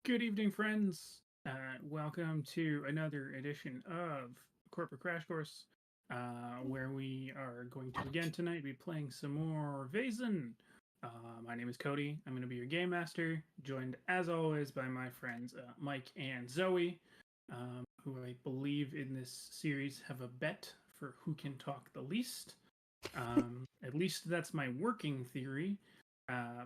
Good evening, friends. Welcome to another edition of Corporate Crash Course, where we are going to again tonight be playing some more Vaesen. My name is Cody. I'm going to be your game master, joined as always by my friends Mike and Zoe, who I believe in this series have a bet for who can talk the least. At least that's my working theory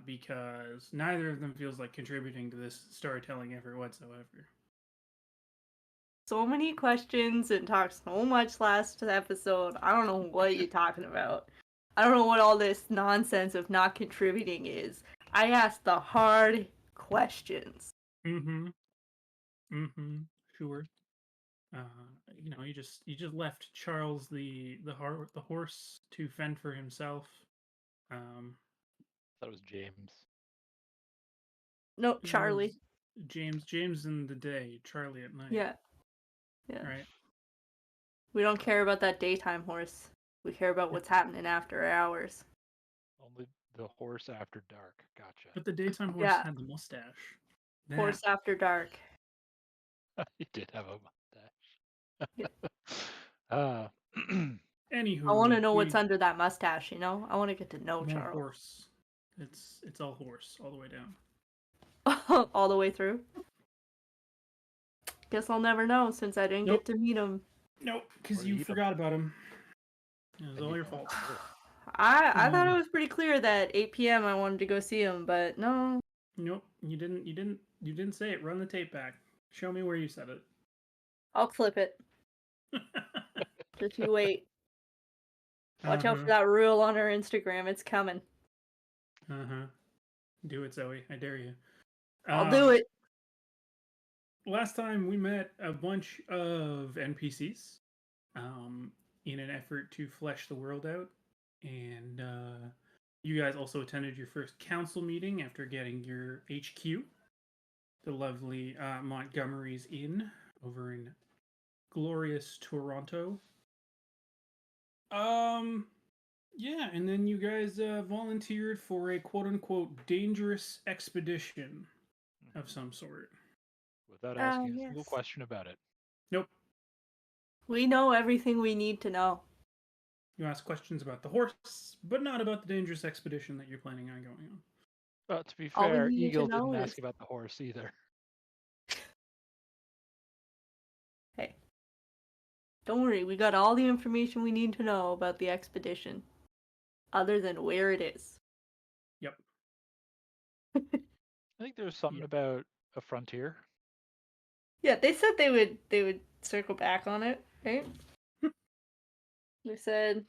because neither of them feels like contributing to this storytelling effort whatsoever. So many questions and talked so much last episode. I don't know what you're talking about. I don't know what all this nonsense of not contributing is. I asked the hard questions. Mm-hmm. Mm-hmm. Sure. Uh, you just left Charles the horse to fend for himself. Um, That was James. No, it Charlie. was James in the day, Charlie at night. Yeah. Yeah. Right. We don't care about that daytime horse. We care about what's happening after hours. Only the horse after dark. Gotcha. But the daytime horse Yeah. had the mustache. That Horse after dark. He did have a Yeah. mustache. uh, I want Anywho, to know what's we under that mustache, you know? I want to get to know more Charles. horse. It's all horse all the way down. All the way through. Guess I'll never know since I didn't Nope. get to meet him. Nope, because Or you eat 'em. forgot about him. It was And all you your don't fault. care. I thought it was pretty clear that 8 p.m. I wanted to go see him, but no. Nope, you didn't. You didn't say it. Run the tape back. Show me where you said it. I'll clip it. Just you wait. Watch out for Uh that reel on her Instagram. It's coming. huh. Do it, Zoe. I dare you. I'll do it. Last time we met a bunch of NPCs, in an effort to flesh the world out, and you guys also attended your first council meeting after getting your HQ, the lovely Montgomery's Inn over in glorious Toronto. Yeah, and then you guys volunteered for a quote unquote dangerous expedition of some sort. Without asking a single Yes. question about it. Nope. We know everything we need to know. You ask questions about the horse, but not about the dangerous expedition that you're planning on going on. But to be All we fair, needed to Eagle know didn't is, ask about the horse either. hey, don't worry. We got all the information we need to know about the expedition, other than where it is. Yep. I think there was something Yep. about a frontier. Yeah, they said they would circle back on it, right? They said,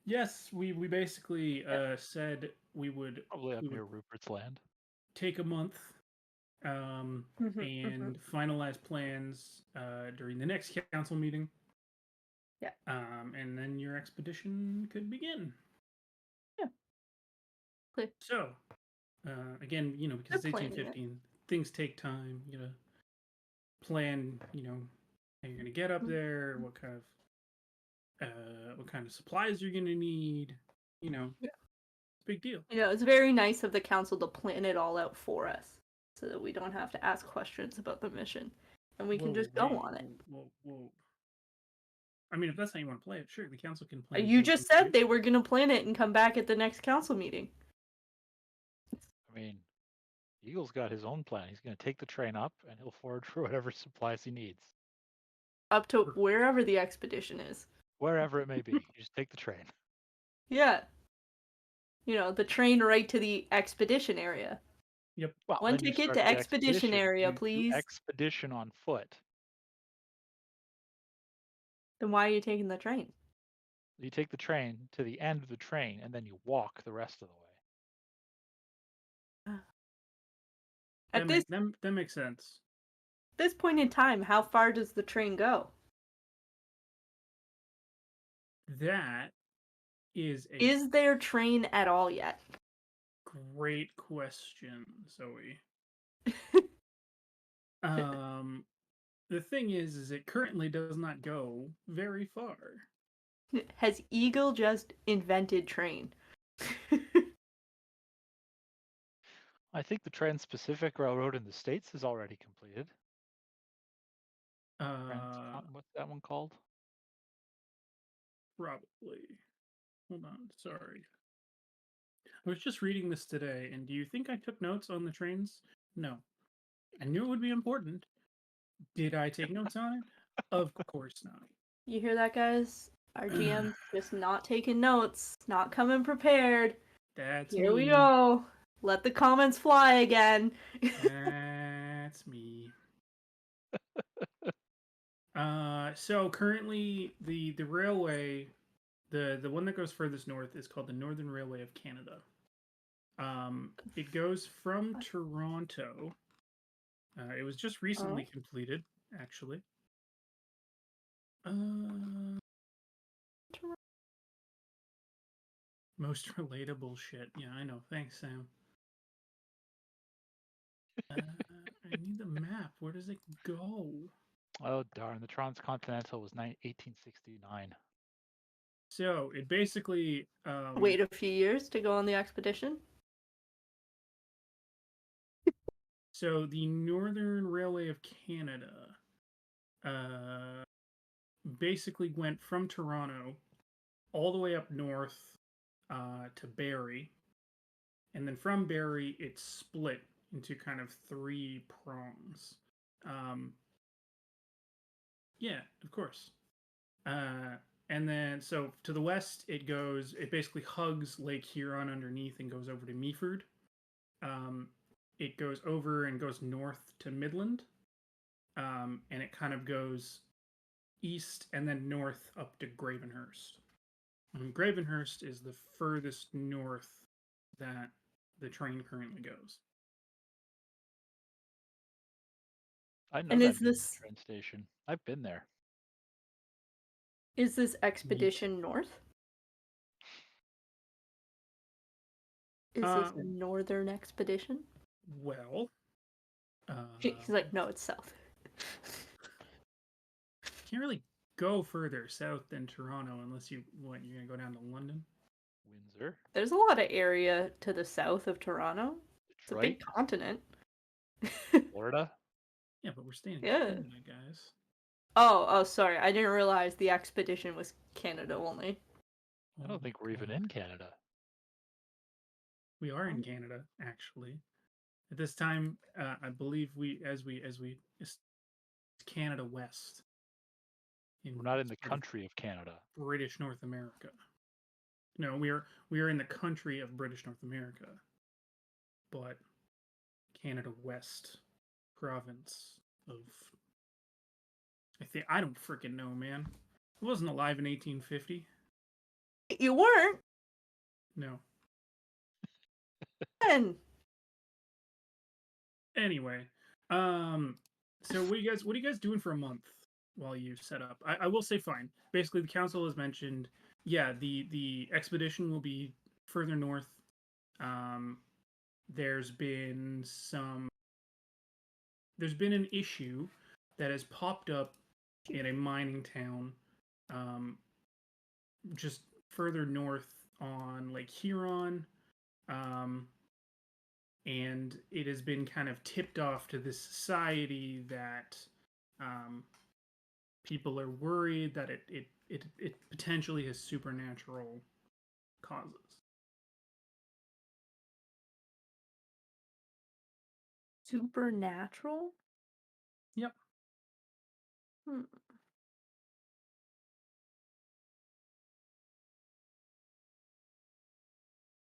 Yes, we basically said we would Probably up near Rupert's Land. take a month and finalize plans during the next council meeting. Yeah. And then your expedition could begin. Yeah. Clear. So, again, because They're it's planning it. 1815, things take time. You gotta plan, how you're gonna get up there, what kind of supplies you're gonna need. Yeah. It's a big deal. It's very nice of the council to plan it all out for us, so that we don't have to ask questions about the mission, and we can just go on it. Whoa. I mean, if that's how you want to play it, sure, the council can plan. You just said they were gonna plan it and come back at the next council meeting. I mean, Eagle's got his own plan. He's going to take the train up and he'll forage for whatever supplies he needs. Up to wherever the expedition is. Wherever it may be. You just take the train. Yeah. The train right to the expedition area. Yep. Well, One then you ticket start to the expedition area, You do please. expedition on foot. Then why are you taking the train? You take the train to the end of the train and then you walk the rest of the way. At That makes sense. this point in time, how far does the train go? That is a Is there train at all yet? great question, Zoe. The thing is it currently does not go very far. Has Eagle just invented train? I think the Trans-Pacific Railroad in the States is already completed. What's that one called? Probably. Hold on, sorry. I was just reading this today, and do you think I took notes on the trains? No. I knew it would be important. Did I take notes on it? Of course not. You hear that, guys? Our GM's just not taking notes, not coming prepared. That's Here we me. go. Let the comments fly again. That's me. So currently the railway, the one that goes furthest north is called the Northern Railway of Canada. It goes from Toronto. It was just recently completed, actually. Most relatable shit. Yeah, I know. Thanks, Sam. I need the map. Where does it go? Oh darn! The Transcontinental was 1869. So it basically Wait a few years to go on the expedition. So the Northern Railway of Canada basically went from Toronto all the way up north to Barrie, and then from Barrie it split into kind of three prongs. Yeah, of course. And then so to the west it basically hugs Lake Huron underneath and goes over to Meaford. It goes over and goes north to Midland, and it kind of goes east and then north up to Gravenhurst. And Gravenhurst is the furthest north that the train currently goes. I know And that is this train station. I've been there. Is this expedition north? Is this a northern expedition? Well, He's like, no, it's south. Can't really go further south than Toronto unless you're gonna go down to London. Windsor. There's a lot of area to the south of Toronto. Detroit. It's a big continent. Florida. Yeah, but we're staying in Canada, guys. Oh, sorry. I didn't realize the expedition was Canada only. I don't think we're even in Canada. We are in Canada, actually. At this time, I believe it's Canada West. We're not in the country of Canada. British North America. No, we are in the country of British North America, but Canada West province of. I don't freaking know, man. I wasn't alive in 1850. You weren't. No. Then. Anyway, so what are you guys doing for a month while you set up? I will say fine. Basically, the council has mentioned, yeah, the expedition will be further north. There's been an issue that has popped up in a mining town, just further north on Lake Huron. And it has been kind of tipped off to this society that people are worried that it potentially has supernatural causes. Supernatural? Yep.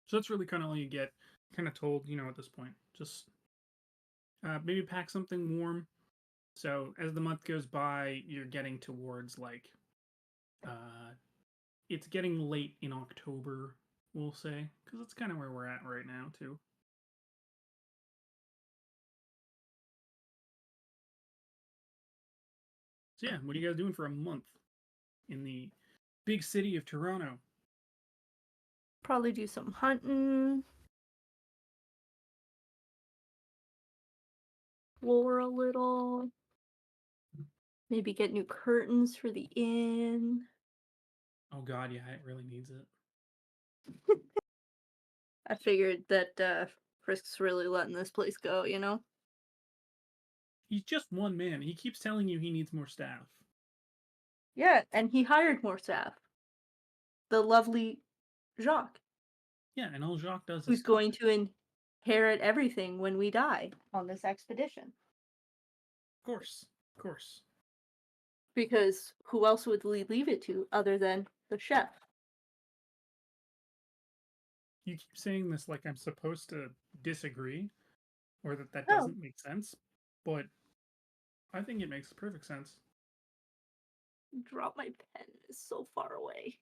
So that's really kind of all you get, kind of told, at this point. Just maybe pack something warm. So as the month goes by, you're getting towards it's getting late in October, we'll say, because that's kind of where we're at right now too. So yeah, what are you guys doing for a month in the big city of Toronto? Probably do some hunting. Explore a little. Maybe get new curtains for the inn. Oh god, yeah, it really needs it. I figured that Frisk's really letting this place go, you know? He's just one man. He keeps telling you he needs more staff. Yeah, and he hired more staff. The lovely Jacques, Yeah, and all Jacques does who's is going to inherit everything when we die on this expedition. Of course. Because who else would we leave it to other than the chef? You keep saying this like I'm supposed to disagree, or that No. doesn't make sense, but I think it makes perfect sense. Drop my pen. It's so far away.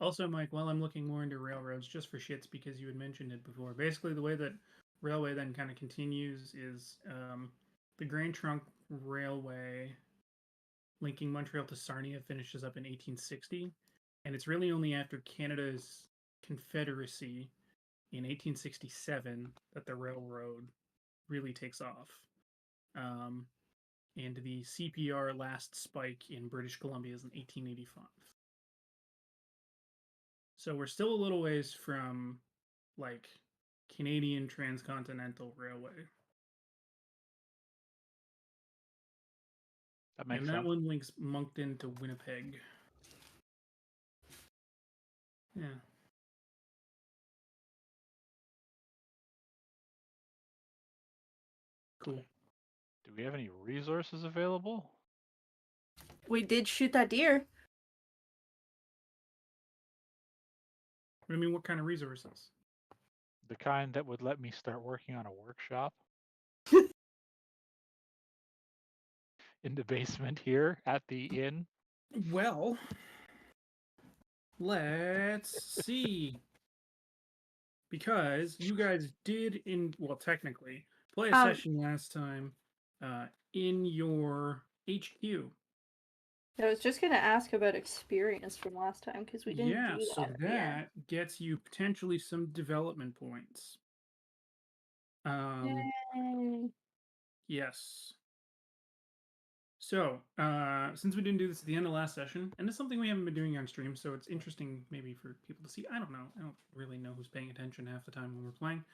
Also, Mike, while I'm looking more into railroads, just for shits, because you had mentioned it before, basically the way that railway then kind of continues is the Grand Trunk Railway linking Montreal to Sarnia finishes up in 1860, and it's really only after Canada's Confederacy in 1867 that the railroad really takes off. Um, and the CPR last spike in British Columbia is in 1885. So we're still a little ways from like Canadian Transcontinental Railway. That makes And that sense. one links Moncton to Winnipeg. Yeah. Cool. Do we have any resources available? We did shoot that deer. I mean, what kind of resources? The kind that would let me start working on a workshop in the basement here at the inn? Well, let's see. Because you guys did technically play a session last time in your HQ. I was just gonna ask about experience from last time because we didn't Yeah, do so that. Yeah. that gets you potentially some development points. Yay. Yes. So, since we didn't do this at the end of last session, and it's something we haven't been doing on stream, so it's interesting maybe for people to see. I don't know. I don't really know who's paying attention half the time when we're playing.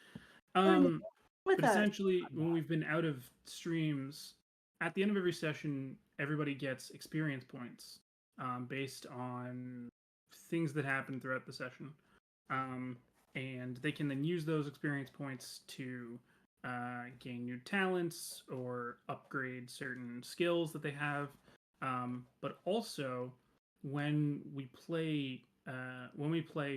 With But us. essentially, when we've been out of streams, at the end of every session, everybody gets experience points based on things that happen throughout the session. And they can then use those experience points to gain new talents or upgrade certain skills that they have. But also, when we play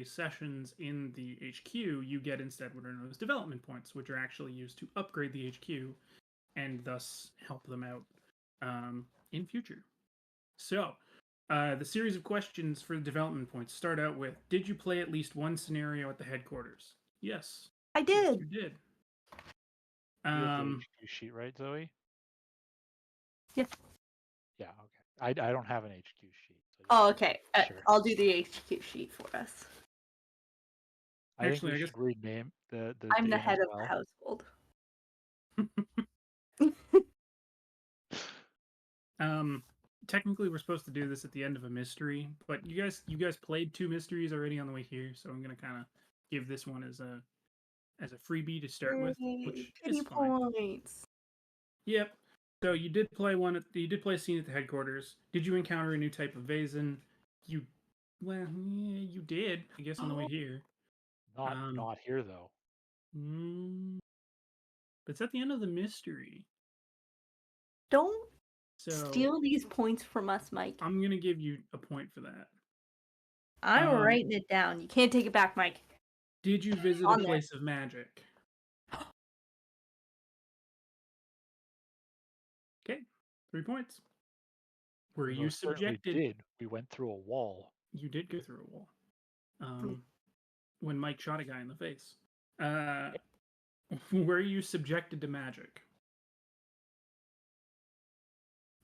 sessions in the HQ, you get instead what are known as development points, which are actually used to upgrade the HQ and thus help them out in future. So, the series of questions for the development points start out with: did you play at least one scenario at the headquarters? Yes. I Yes, did. you did. You have the HQ sheet, right, Zoe? Yes. Yeah, okay. I don't have an HQ sheet. So Oh, okay. sure. I'll do the HQ sheet for us. I think Actually, we I guess should rename the I'm the inn head as of the well. household. Technically we're supposed to do this at the end of a mystery, but you guys played 2 mysteries already on the way here, so I'm gonna kind of give this one as a freebie to start with, Yay, which pity is fine. points. Yep. So you did play a scene at the headquarters. Did you encounter a new type of Vaesen? You you did, I guess, on the way here. Not here though. But it's at the end of the mystery. Don't So steal these points from us, Mike. I'm gonna give you a point for that. I'm writing it down. You can't take it back, Mike. Did you visit a place of magic? Okay, 3 points. Were We you most certainly subjected? did. We went through a wall. You did go through a wall. When Mike shot a guy in the face. Were you subjected to magic?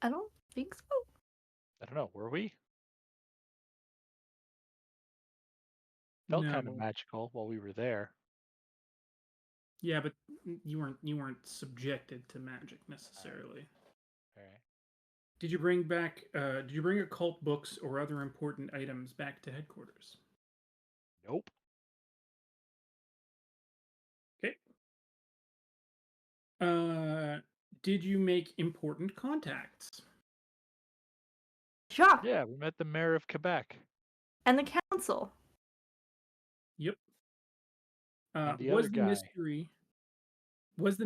I don't think so. I don't know. Were we? Felt kind of magical while we were there. Yeah, but you weren't subjected to magic necessarily. All right. Did you bring occult books or other important items back to headquarters? Nope. Did you make important contacts? Jacques Yeah, we met the mayor of Quebec and the council. Yep. and the other Was the guy.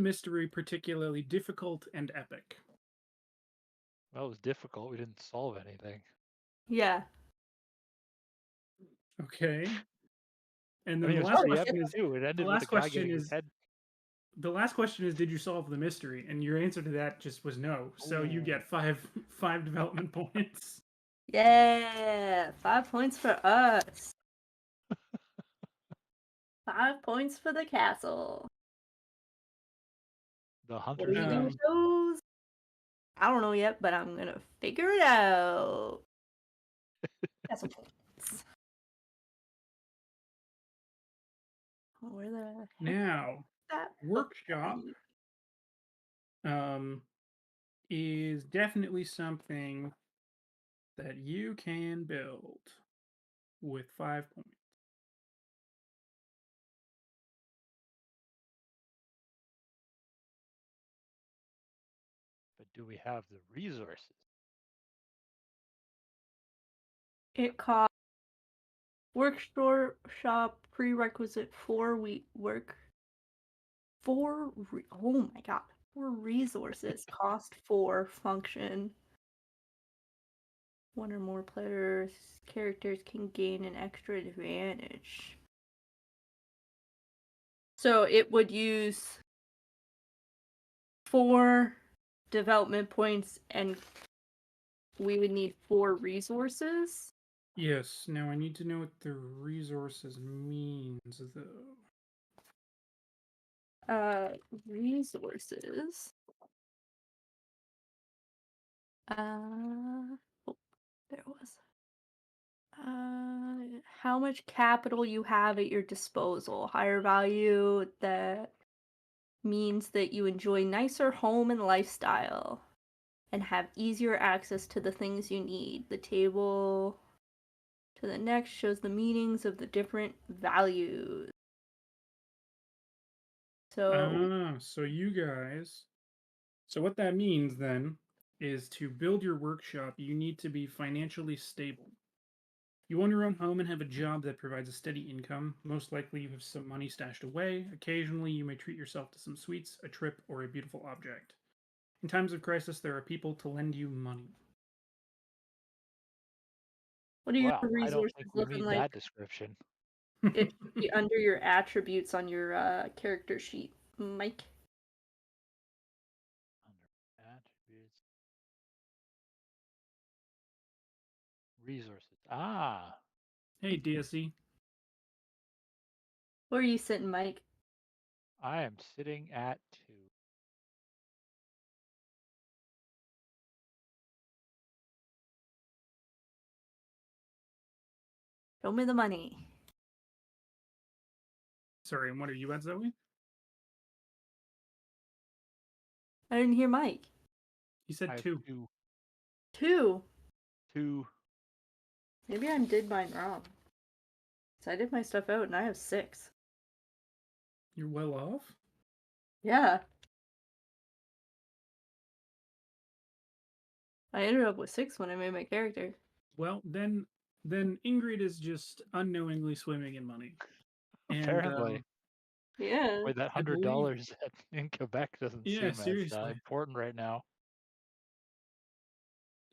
mystery particularly difficult and epic? Well, it was difficult. We didn't solve anything. Yeah. Okay. And I then mean, the it was last pretty question epic is too. It the ended with a last guy question getting his is head. the last question is did you solve the mystery? And your answer to that just was no. So you Ooh. get five development points. Yeah. 5 points for us. 5 points for the castle. The What hunter are we gonna Um, ship. choose? I don't know yet, but I'm gonna figure it out. Castle points. Where the heck Now, is that book? workshop is definitely something that you can build with 5 points. But do we have the resources? It costs workshop prerequisite 4 week work. Oh my god. 4 resources cost 4 function. 1 or more players characters can gain an extra advantage. So it would use 4 development points and we would need 4 resources. Yes, now I need to know what the resources means though. Resources. Oh, there it was. How much capital you have at your disposal. Higher value that means that you enjoy nicer home and lifestyle and have easier access to the things you need. The table to the next shows the meanings of the different values. So So you guys. So what that means then is to build your workshop, you need to be financially stable. You own your own home and have a job that provides a steady income. Most likely, you have some money stashed away. Occasionally, you may treat yourself to some sweets, a trip, or a beautiful object. In times of crisis, there are people to lend you money. what are your Well, I don't resources think we looking meet like? that description. It should be under your attributes on your character sheet, Mike. Under attributes. Resources. Ah, Hey, DSE. Where are you sitting, Mike? I am sitting at 2. Show me the money. Sorry, and what are you at, Zoe? I didn't hear Mike. He said I have 2. 2. 2. 2. Maybe I did mine wrong. So I did my stuff out and I have 6. You're well off? Yeah. I ended up with 6 when I made my character. Well, then Ingrid is just unknowingly swimming in money. And Apparently. Yeah. Boy, that I believe, $100 in Quebec doesn't yeah, seem as seriously. important right now.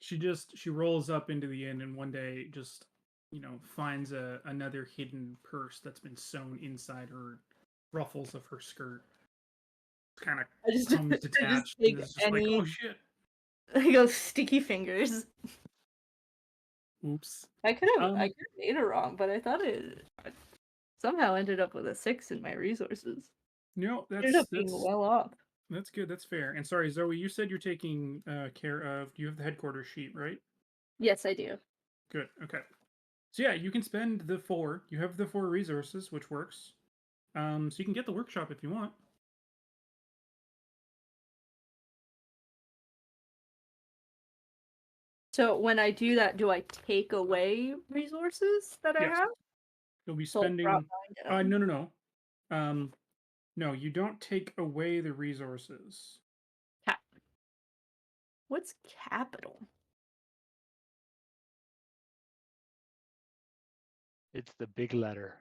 She rolls up into the inn and one day just finds another hidden purse that's been sewn inside her ruffles of her skirt. Kind of I just comes I just detached and take is just like, any oh shit, I go sticky fingers. oops. I could have Um, made it wrong, but I thought I somehow ended up with a 6 in my resources. no, Ended up being well off. that's good. That's fair. And sorry, Zoe, you said you're taking care of. You have the headquarters sheet, right? Yes, I do. Good. Okay. So yeah, you can spend the 4. You have the 4 resources, which works. So you can get the workshop if you want. So when I do that, do I take away resources that I Yes. have? You'll be So I'll drop spending. mine down. No. No, you don't take away the resources. What's capital? It's the big letter.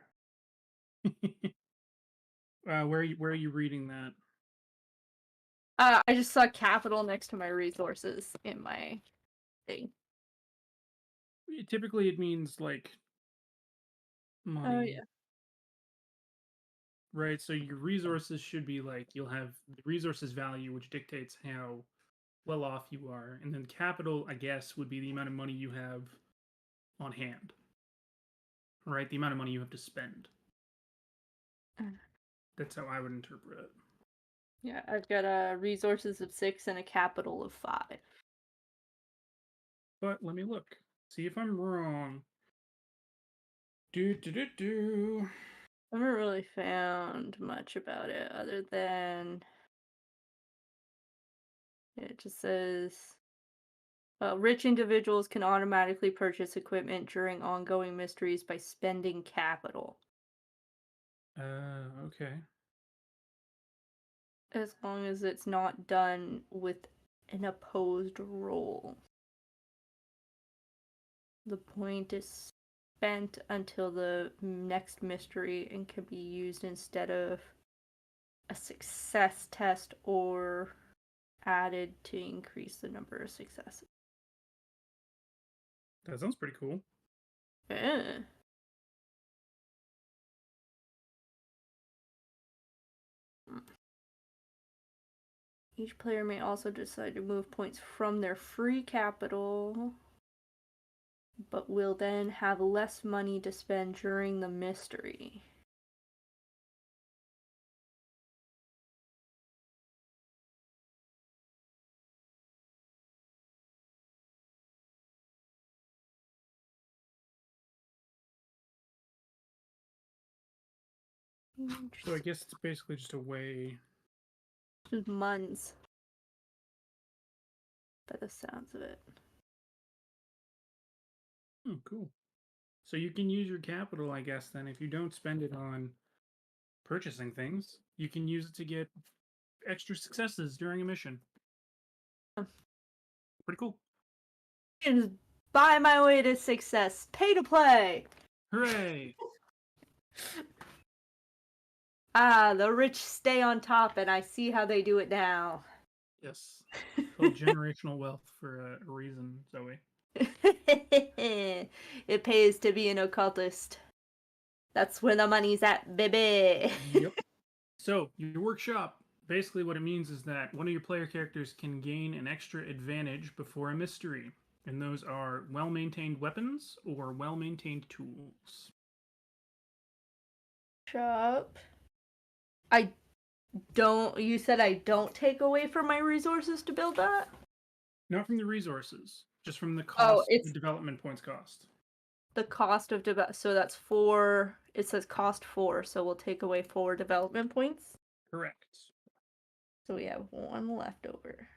Where are you reading that? I just saw capital next to my resources in my thing. Typically, it means like money. Oh yeah. Right, so your resources should be like you'll have the resources value, which dictates how well off you are, and then capital, I guess, would be the amount of money you have on hand. Right, the amount of money you have to spend. That's how I would interpret it. Yeah, I've got resources of 6 and a capital of 5. But let me look, see if I'm wrong. Do. I haven't really found much about it other than it just says rich individuals can automatically purchase equipment during ongoing mysteries by spending capital. Okay. As long as it's not done with an opposed roll. The point is spent until the next mystery and can be used instead of a success test or added to increase the number of successes. That sounds pretty cool. Eh. Each player may also decide to move points from their free capital, but will then have less money to spend during the mystery. So I guess it's basically just a way. Just muns. By the sounds of it. Oh, cool. So you can use your capital, I guess, then, if you don't spend it on purchasing things, you can use it to get extra successes during a mission. Pretty cool. And just buy my way to success. Pay to play. Hooray! The rich stay on top, and I see how they do it now. Yes. Called generational wealth for a reason, Zoe. It pays to be an occultist. That's where the money's at, baby. Yep. So, your workshop, basically what it means is that one of your player characters can gain an extra advantage before a mystery. And those are well-maintained weapons or well-maintained tools. Shop. You said I don't take away from my resources to build that? Not from the resources, just from the cost, it's the development points cost. the cost of so that's 4. It says cost 4, so we'll take away 4 development points. Correct. So we have 1 left over.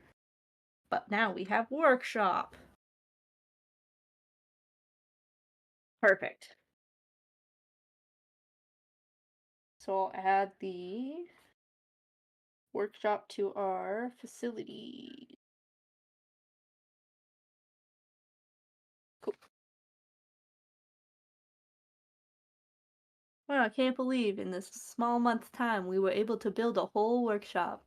But now we have workshop. Perfect. So I'll add the workshop to our facility. Cool. Wow, I can't believe in this small month time we were able to build a whole workshop.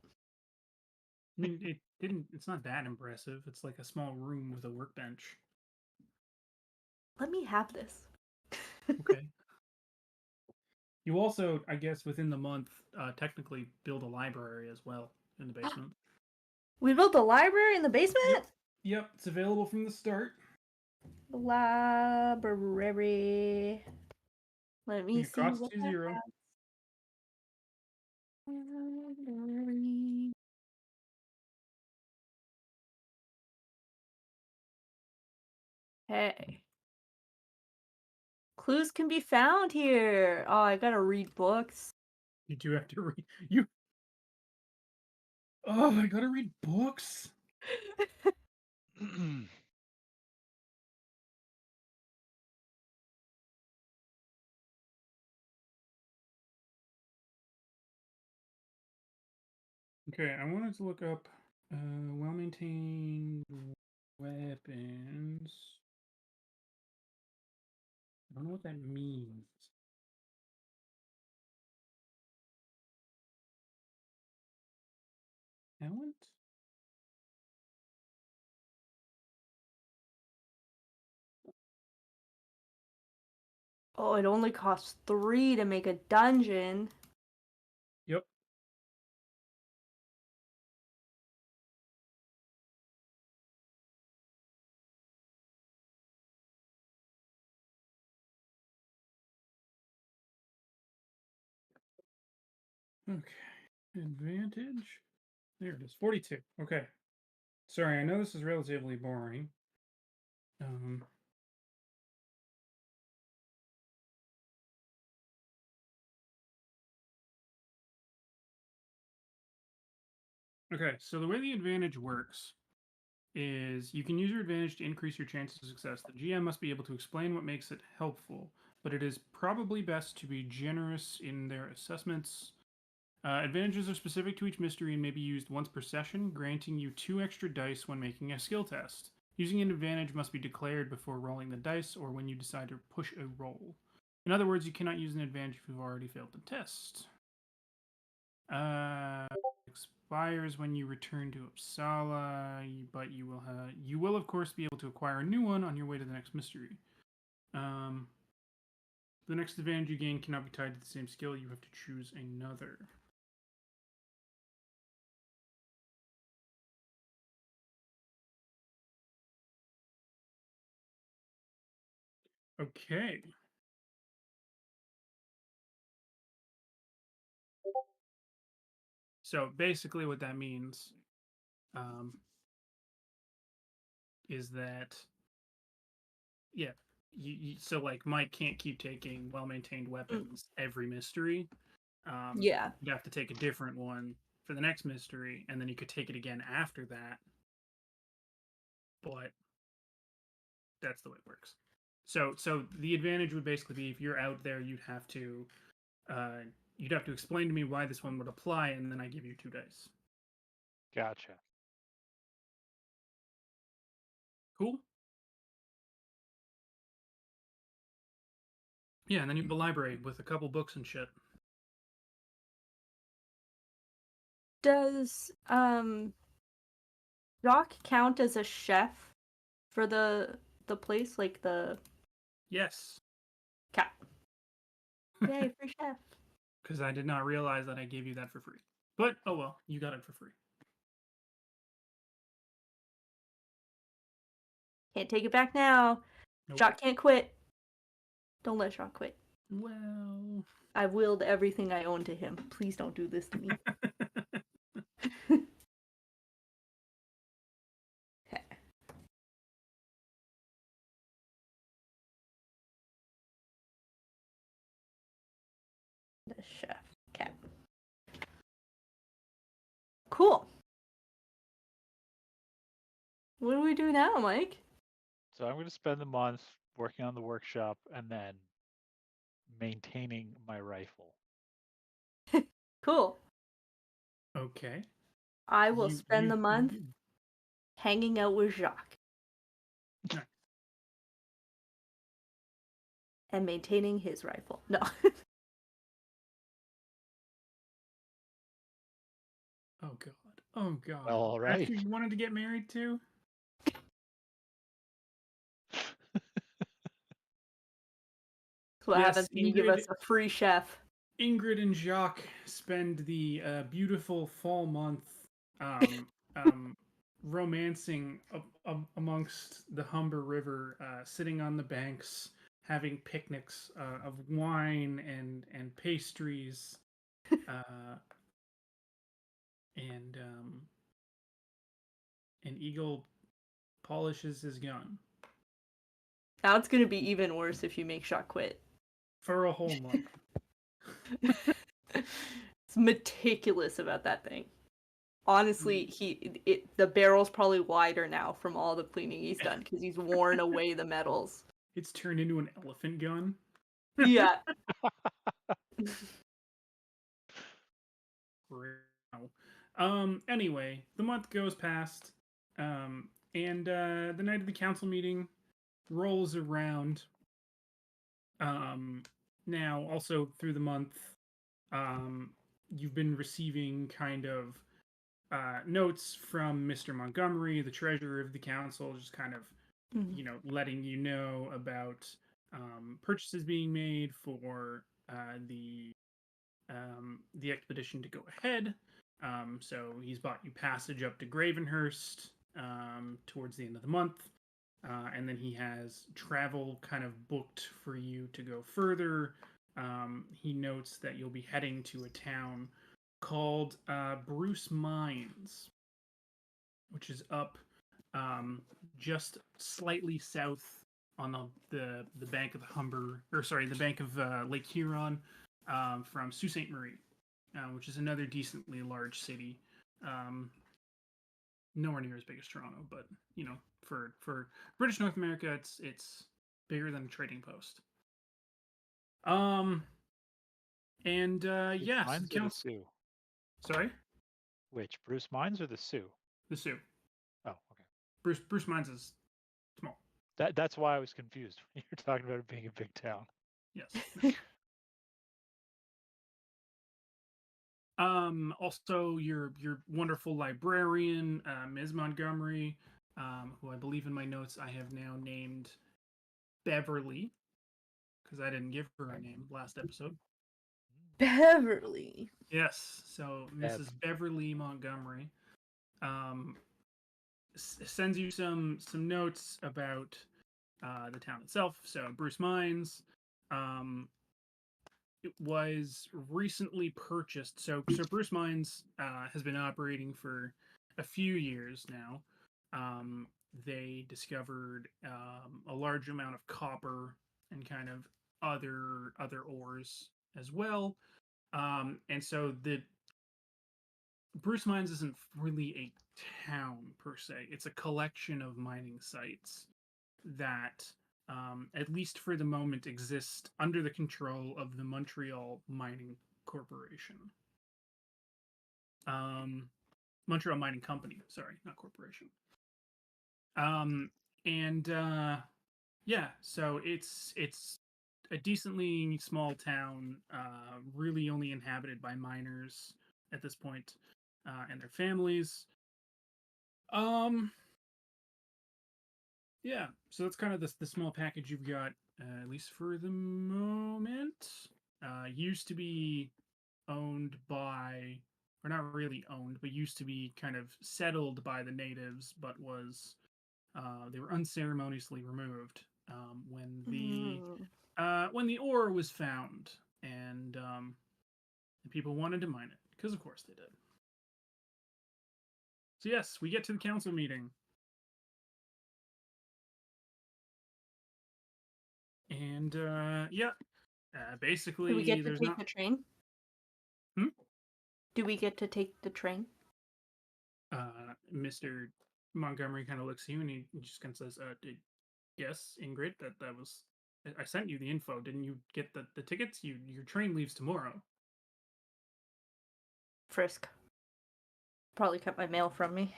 I mean, it's not that impressive. It's like a small room with a workbench. Let me have this. Okay. You also, I guess, within the month, technically build a library as well in the basement. We built a library in the basement? Yep, it's available from the start. Library. Let me Your see cost what is that 0. has. Library. Hey. Clues can be found here. Oh, I gotta read books. You do have to read. You. Oh, I gotta read books. Okay, I wanted to look up well-maintained weapons. I don't know what that means. Talent? Oh, it only costs 3 to make a dungeon. Yep. Okay. Advantage. There it is. 42. Okay. Sorry, I know this is relatively boring. Okay, so the way the advantage works is you can use your advantage to increase your chances of success. The GM must be able to explain what makes it helpful, but it is probably best to be generous in their assessments. Advantages are specific to each mystery and may be used once per session, granting you 2 extra dice when making a skill test. Using an advantage must be declared before rolling the dice or when you decide to push a roll. In other words, you cannot use an advantage if you've already failed the test. Expires when you return to Uppsala, but you will of course be able to acquire a new one on your way to the next mystery. The next advantage you gain cannot be tied to the same skill. You have to choose another. Okay. So basically, what that means is that, yeah, so like Mike can't keep taking well-maintained weapons every mystery. Yeah. You'd have to take a different one for the next mystery, and then you could take it again after that. But that's the way it works. So the advantage would basically be if you're out there, you'd have to explain to me why this one would apply, and then I give you 2 dice. Gotcha. Cool. Yeah, and then you have a library with a couple books and shit. Does Doc count as a chef for the place, like the Yes. cat? Yay, for chef. Because I did not realize that I gave you that for free. But oh well, you got it for free. Can't take it back now. Nope. Jacques can't quit. Don't let Jacques quit. Well, I willed everything I own to him. Please don't do this to me. The chef cat. Cool. What do we do now, Mike? So I'm going to spend the month working on the workshop and then maintaining my rifle. Cool. Okay. I will spend the month hanging out with Jacques. Nice. And maintaining his rifle. No. Oh god. Oh god. Well, all right. That's who you wanted to get married to? That's what Yes, happens when you give us a free chef. Ingrid and Jacques spend the beautiful fall month romancing amongst the Humber River, sitting on the banks, having picnics of wine and pastries, and Eagle polishes his gun Now it's gonna be even worse if you make Jacques quit. for a whole month. It's meticulous about that thing. Honestly, the barrel's probably wider now from all the cleaning he's done because he's worn away the metals. It's turned into an elephant gun. Yeah. Anyway, the month goes past, and the night of the council meeting rolls around. Now, also through the month, um, you've been receiving kind of notes from Mr. Montgomery, the treasurer of the council, just kind of, Mhm. letting you know about purchases being made for the expedition to go ahead. So he's bought you passage up to Gravenhurst towards the end of the month. And then he has travel kind of booked for you to go further. He notes that you'll be heading to a town called Bruce Mines, which is up just slightly south on the bank of the Humber, or sorry, the bank of Lake Huron, from Sault Ste. Marie, which is another decently large city. Nowhere near as big as Toronto, but for British North America, it's bigger than a trading post. And yes, Mines the or the council. Sioux? Sorry, Which, Bruce Mines or the Sioux? the Sioux. Oh, okay. Bruce Mines is small. That's why I was confused when you were talking about it being a big town. Yes. Also, your wonderful librarian, Ms. Montgomery, who I believe in my notes I have now named Beverly, because I didn't give her a name last episode. Beverly. Yes, so Mrs. Beverly Montgomery sends you some notes about the town itself. So Bruce Mines, it was recently purchased. So Bruce Mines has been operating for a few years now. They discovered a large amount of copper and kind of other ores as well. And so the Bruce Mines isn't really a town per se. It's a collection of mining sites that, at least for the moment, exist under the control of the Montreal Mining Corporation. Montreal Mining Company, sorry, not corporation. And yeah, so it's a decently small town, really only inhabited by miners at this point, and their families. Yeah, so that's kind of the small package you've got, at least for the moment. Used to be owned by, or not really owned, but used to be kind of settled by the natives, but was they were unceremoniously removed when the ore was found, and the people wanted to mine it because, of course, they did. So yes, we get to the council meeting. And yeah, basically, Do we get to there's take not. the train? Hmm? Do we get to take the train? Mr. Montgomery kind of looks at you and he just kind of says, "Yes, Ingrid, that was. I sent you the info. Didn't you get the tickets? Your train leaves tomorrow." Frisk. Probably kept my mail from me.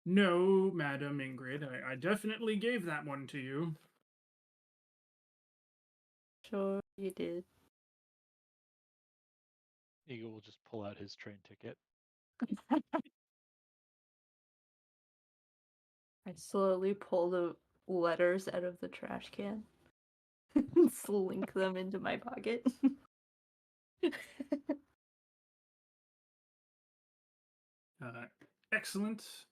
No, Madam Ingrid, I definitely gave that one to you. Sure you did. Eagle will just pull out his train ticket. I slowly pull the letters out of the trash can and slink them into my pocket. Excellent.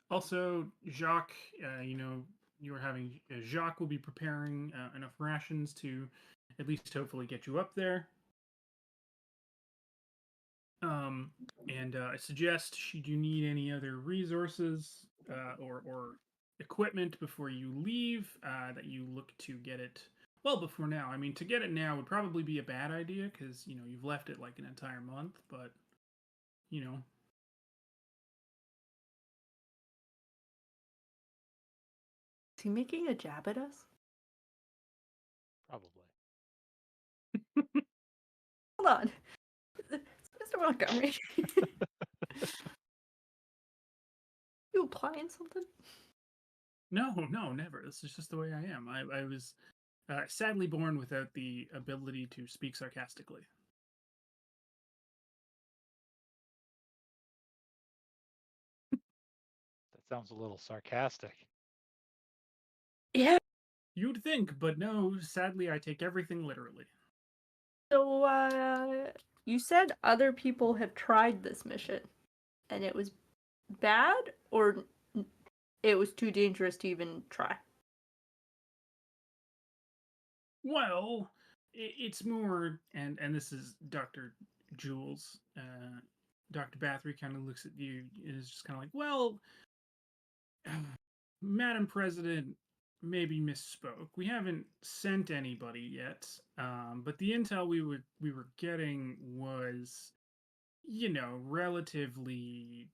Also, Jacques, you are having Jacques will be preparing enough rations to at least hopefully get you up there. And I suggest, should you need any other resources or equipment before you leave, that you look to get it well before now. I mean, to get it now would probably be a bad idea because you've left it like an entire month, but you know. Is he making a jab at us? Probably. Hold on. Mr. Montgomery. You applying something? No, never. This is just the way I am. I was sadly born without the ability to speak sarcastically. That sounds a little sarcastic. Yeah. You'd think, but no, sadly I take everything literally. So, you said other people have tried this mission, and it was bad, or it was too dangerous to even try? Well, it's more, and this is Dr. Jules. Dr. Bathory kind of looks at you and is just kind of like, well, Madam President maybe misspoke. We haven't sent anybody yet, but the intel we were getting was, relatively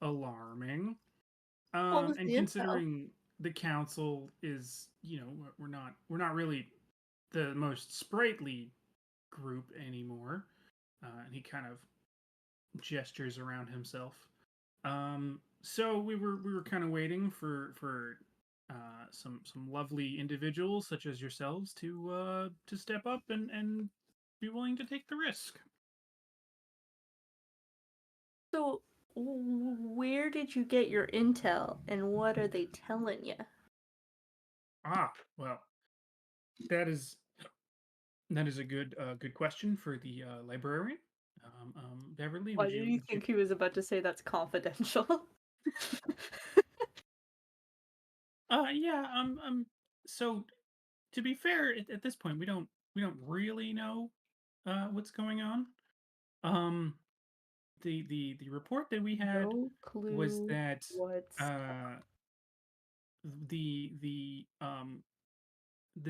alarming. What was And the intel? considering the council is, we're not really the most sprightly group anymore. And he kind of gestures around himself. So we were kind of waiting for some lovely individuals such as yourselves to step up and be willing to take the risk. So, where did you get your intel, and what are they telling you? Ah, well, that is a good question for the librarian. Beverly, Why did you think he was about to say that's confidential? Yeah. So to be fair, at this point, we don't really know what's going on. Um, the report that we had No was clue that what's uh the the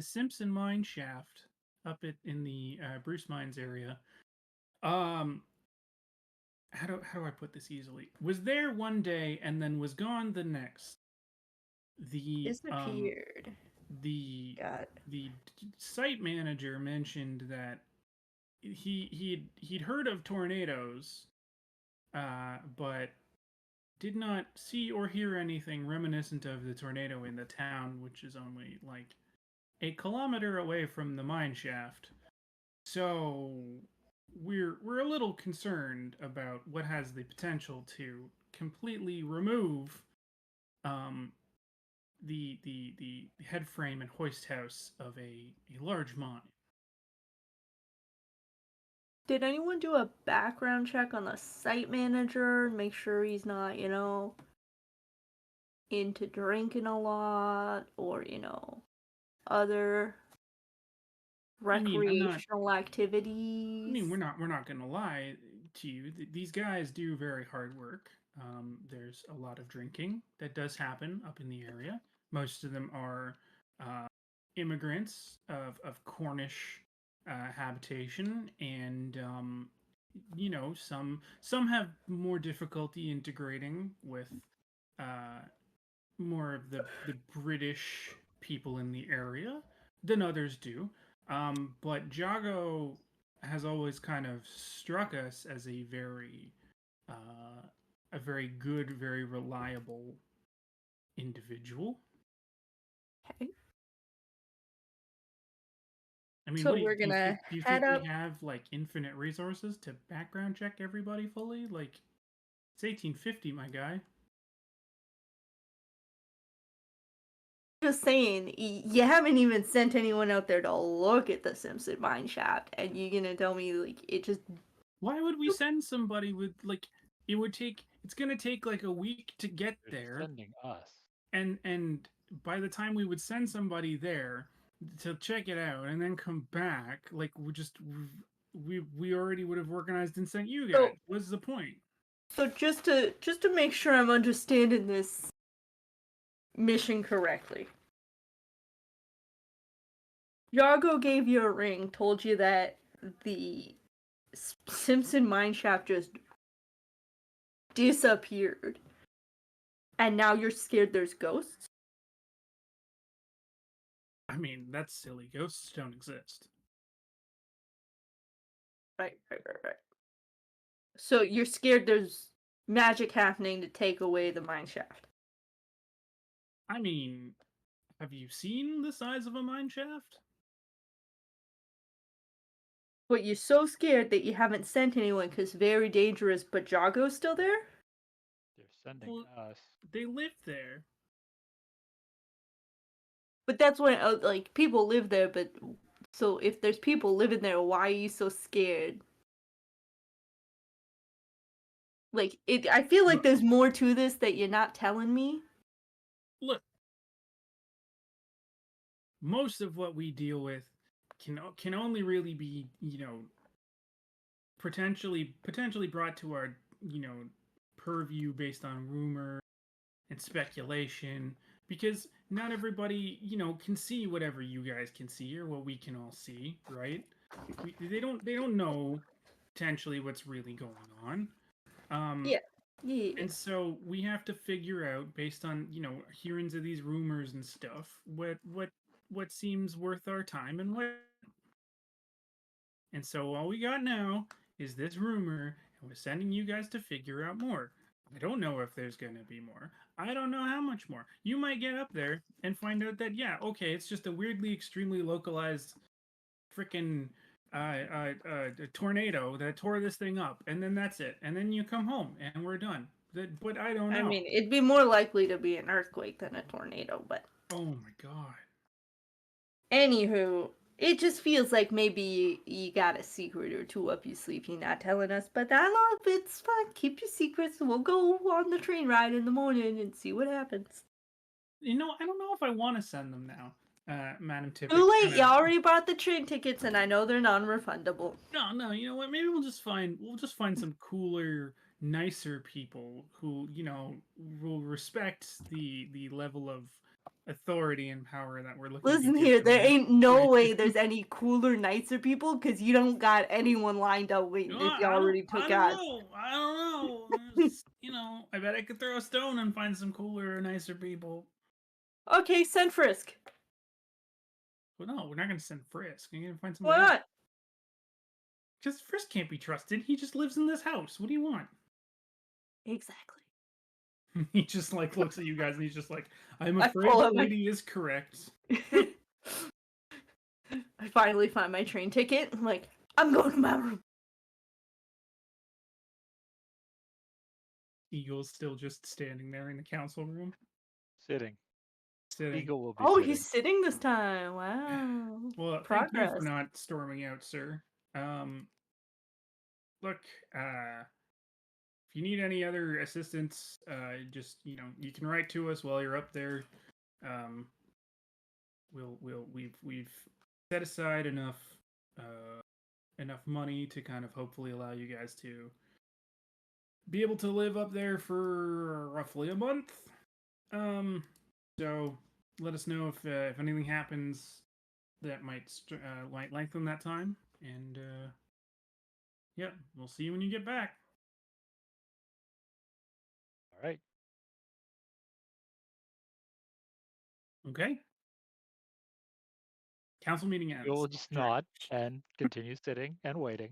Simpson mine shaft up in the Bruce Mines area. Um, how do I put this easily? Was there one day and then was gone the next. The disappeared. the Got the site manager mentioned that he'd heard of tornadoes, but did not see or hear anything reminiscent of the tornado in the town, which is only like a kilometer away from the mine shaft. So we're a little concerned about what has the potential to completely remove um, the head frame and hoist house of a large mine. Did anyone do a background check on the site manager? Make sure he's not, into drinking a lot or, other I mean, recreational activities? we're not gonna lie to you. These guys do very hard work. There's a lot of drinking that does happen up in the area. Most of them are uh, immigrants of Cornish habitation, and some have more difficulty integrating with uh, more of the British people in the area than others do. But Jago has always kind of struck us as a very good, very reliable individual. Okay. I mean, So what we're gonna do you head think up. we have like infinite resources to background check everybody fully? Like it's 1850, my guy. Just saying, you haven't even sent anyone out there to look at the Simpson mine shaft, and you're gonna tell me like it just Why would we send somebody with like it's gonna take like a week to get They're there, sending us. and by the time we would send somebody there to check it out and then come back, like we already would have organized and sent you guys. so What's the point? so just to make sure I'm understanding this mission correctly. Yargo gave you a ring, told you that the Simpson mineshaft just disappeared, and now you're scared there's ghosts? I mean, that's silly. Ghosts don't exist. Right. So you're scared there's magic happening to take away the mine shaft. I mean, have you seen the size of a mine shaft? But you're so scared that you haven't sent anyone because very dangerous, but Jago's still there? They're sending Well, us. they live there. But that's when, like, people live there, but... So if there's people living there, why are you so scared? Like, I feel like Look. there's more to this that you're not telling me. Look, most of what we deal with can only really be, potentially brought to our, purview based on rumor and speculation, because not everybody, can see whatever you guys can see or what we can all see, right? They don't know potentially what's really going on. Yeah. And so we have to figure out, based on hearings of these rumors and stuff, what seems worth our time and what. And so all we got now is this rumor, and we're sending you guys to figure out more. I don't know if there's gonna be more. I don't know how much more. You might get up there and find out that okay, it's just a weirdly, extremely localized, freaking tornado that tore this thing up, and then that's it. And then you come home and we're done. But I don't know. I mean, it'd be more likely to be an earthquake than a tornado, but... Oh my god. Anywho, it just feels like maybe you got a secret or two up your sleeve you're not telling us, but I love it's fun. Keep your secrets and we'll go on the train ride in the morning and see what happens. I don't know if I want to send them now, Madam Tippett. Too late, you already bought the train tickets and I know they're non-refundable. No, you know what? Maybe we'll just find some cooler, nicer people who, will respect the level of authority and power that we're looking Listen to give here, them. there ain't no way there's any cooler, nicer people because you don't got anyone lined up waiting if you already took I us. don't know. I bet I could throw a stone and find some cooler, nicer people. Okay, send Frisk. Well, no, we're not going to send Frisk. We're going to find Why somebody else. not? Because Frisk can't be trusted. He just lives in this house. What do you want? Exactly. He just looks at you guys and he's just like, I'm I afraid pull the out my- lady is correct. I finally find my train ticket. I'm like, I'm going to my room. Eagle's still just standing there in the council room. Sitting. Sitting. Eagle will be Oh, sitting. he's sitting this time. Wow. Well, thank you for not storming out, sir. Look, if you need any other assistance, just you can write to us while you're up there. We've set aside enough money to kind of hopefully allow you guys to be able to live up there for roughly a month. So let us know if anything happens that might lengthen that time, and yeah, we'll see you when you get back. All right. Okay. Council meeting ends. Eagle will just nod and continue sitting and waiting.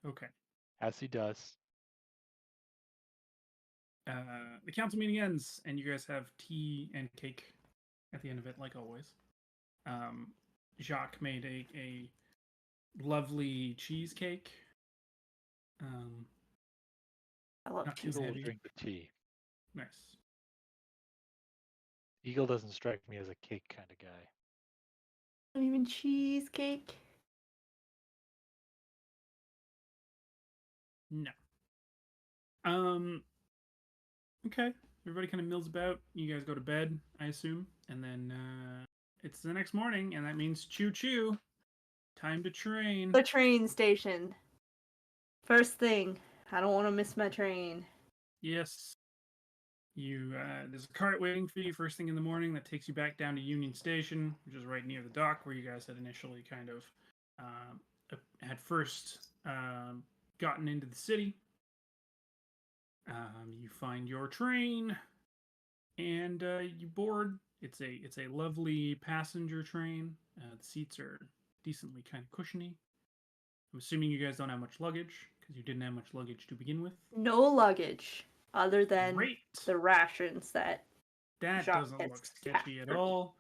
Okay. As he does. The council meeting ends, and you guys have tea and cake at the end of it, like always. Jacques made a lovely cheesecake. I love Not too Eagle will heavy. drink the tea. Nice. Eagle doesn't strike me as a cake kind of guy. Not even cheesecake. No. Okay. Everybody kind of mills about. You guys go to bed, I assume, and then it's the next morning, and that means choo choo. Time to train. The train station. First thing, I don't want to miss my train. Yes. You there's a cart waiting for you first thing in the morning that takes you back down to Union Station, which is right near the dock where you guys had initially kind of had first gotten into the city. You find your train, and you board. It's a lovely passenger train. The seats are decently kind of cushiony. I'm assuming you guys don't have much luggage because you didn't have much luggage to begin with. No luggage other than Great. the rations that That Jacques doesn't look has sketchy at packed for me. all.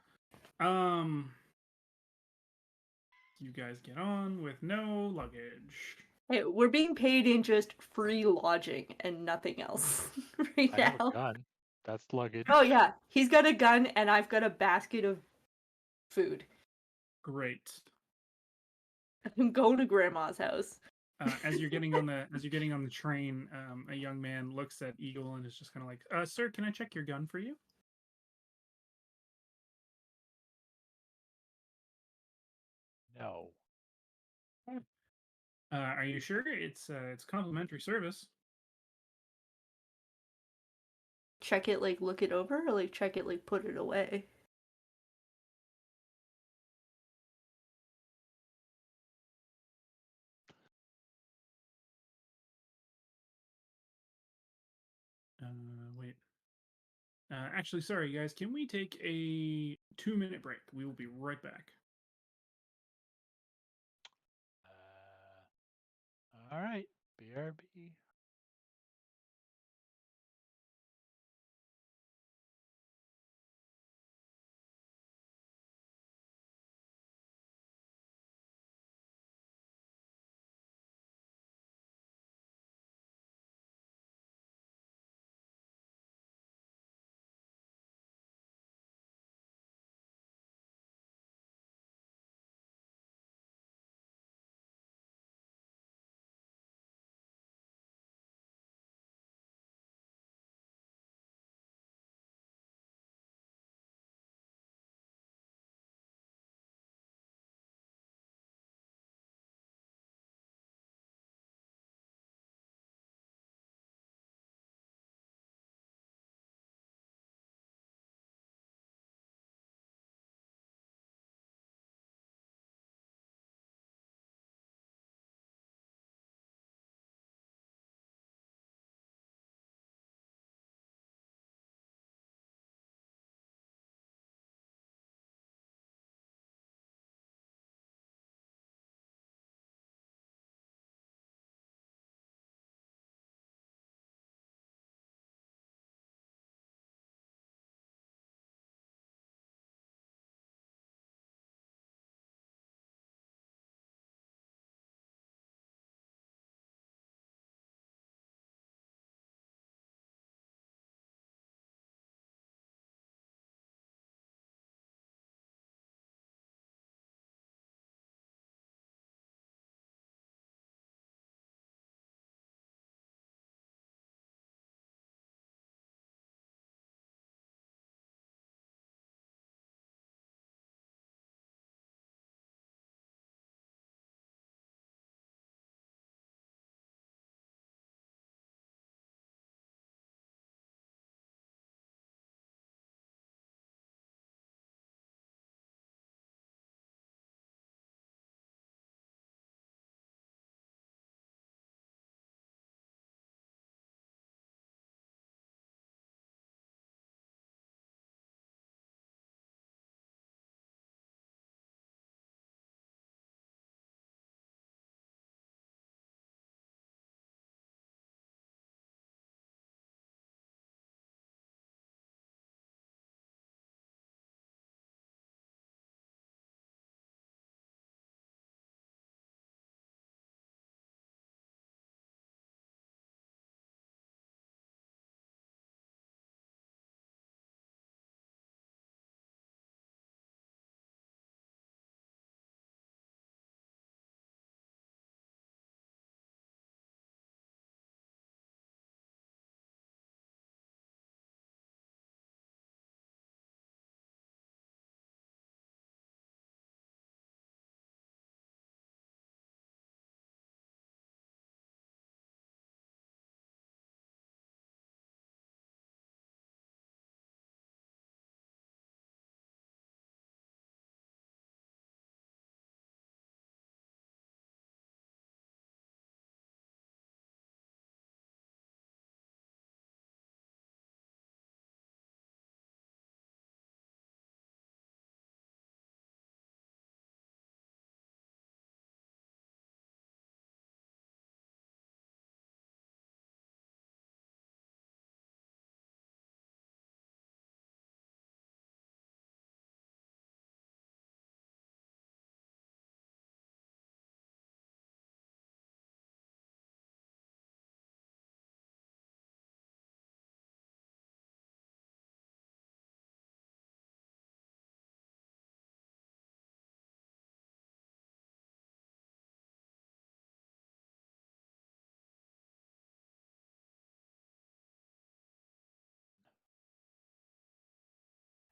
You guys get on with no luggage. Hey, we're being paid in just free lodging and nothing else right I have a now. gun. That's luggage. Oh yeah, he's got a gun and I've got a basket of food. Great. I'm going to grandma's house. As you're getting on the train, a young man looks at Eagle and is just kind of like, "Sir, can I check your gun for you?" No. Are you sure? It's complimentary service. Check it, like look it over, or like check it, like put it away. Wait. Actually, sorry guys. Can we take a 2-minute break? We will be right back. All right. BRB.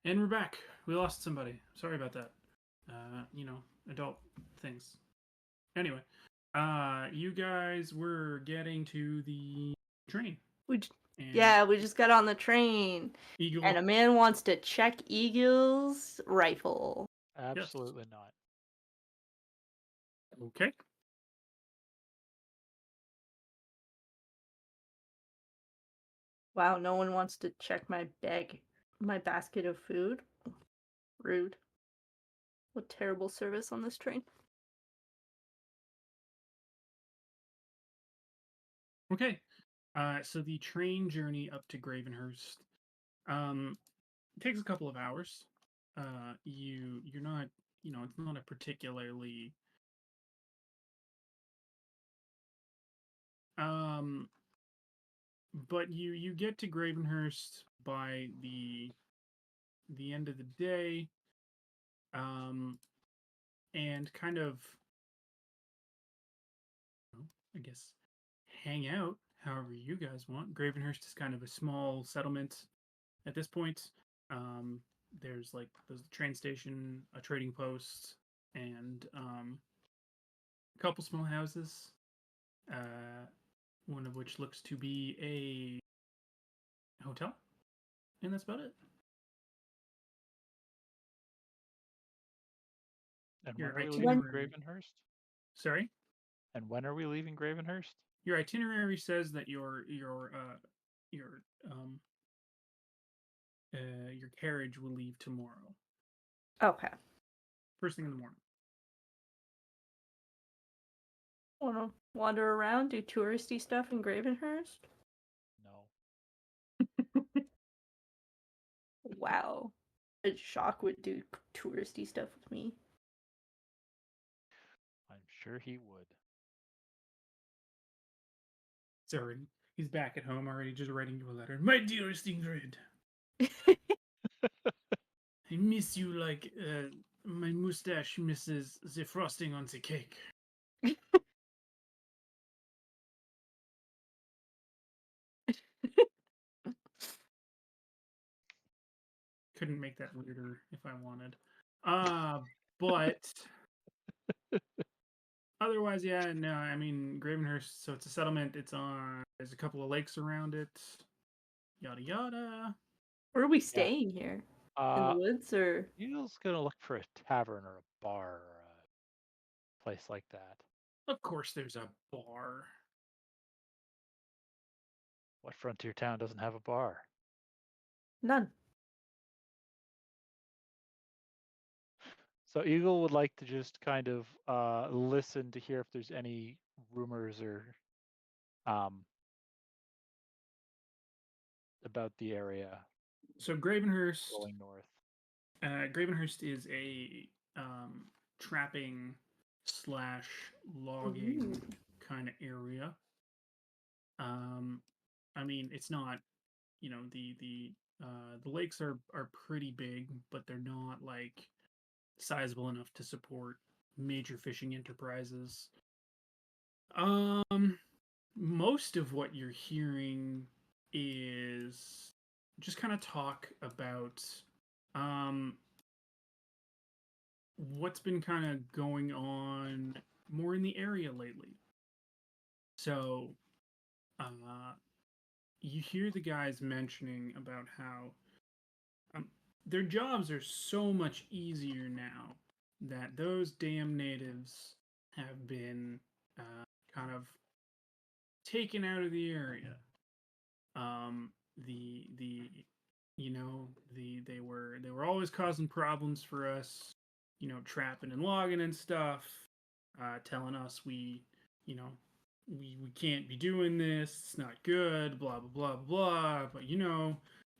And we're back. We lost somebody. Sorry about that. Adult things. Anyway, you guys were getting to the train. We And we just got on the train, Eagle. and a man wants to check Eagle's rifle. Absolutely not. Okay. Wow, no one wants to check my basket of food. Rude. What terrible service on this train. Okay. So the train journey up to Gravenhurst takes a couple of hours. You're not, it's not a particularly but you get to Gravenhurst by the end of the day, and kind of, I guess, hang out however you guys want. Gravenhurst is kind of a small settlement at this point. There's the train station, a trading post, and a couple small houses. One of which looks to be a hotel, and that's about it. And Your when are we leaving itinerary. Gravenhurst? Sorry. And when are we leaving Gravenhurst? Your itinerary says that your um your carriage will leave tomorrow, Okay. first thing in the morning. Wanna wander around, do touristy stuff in Gravenhurst? No. Wow. A Shock would do touristy stuff with me. I'm sure he would. Sorry, he's back at home already, just writing you a letter. My dearest Ingrid, I miss you like my mustache misses the frosting on the cake. Couldn't make that weirder if I wanted. But otherwise, yeah, no, I mean Gravenhurst, so it's a settlement, there's a couple of lakes around it, yada yada. Where are we Yeah. staying here? In the woods or? Eagle's gonna look for a tavern or a bar or a place like that. Of course there's a bar. What frontier town doesn't have a bar? None. So Eagle would like to just kind of listen to hear if there's any rumors or about the area So Gravenhurst going north. Gravenhurst is a trapping slash logging Ooh. kind of area. I mean, it's not, the lakes are pretty big, but they're not like sizable enough to support major fishing enterprises. Most of what you're hearing is just kind of talk about what's been kind of going on more in the area lately. So, you hear the guys mentioning about how their jobs are so much easier now that those damn natives have been kind of taken out of the area. The they were always causing problems for us, trapping and logging and stuff, telling us we can't be doing this, it's not good, blah blah blah blah. But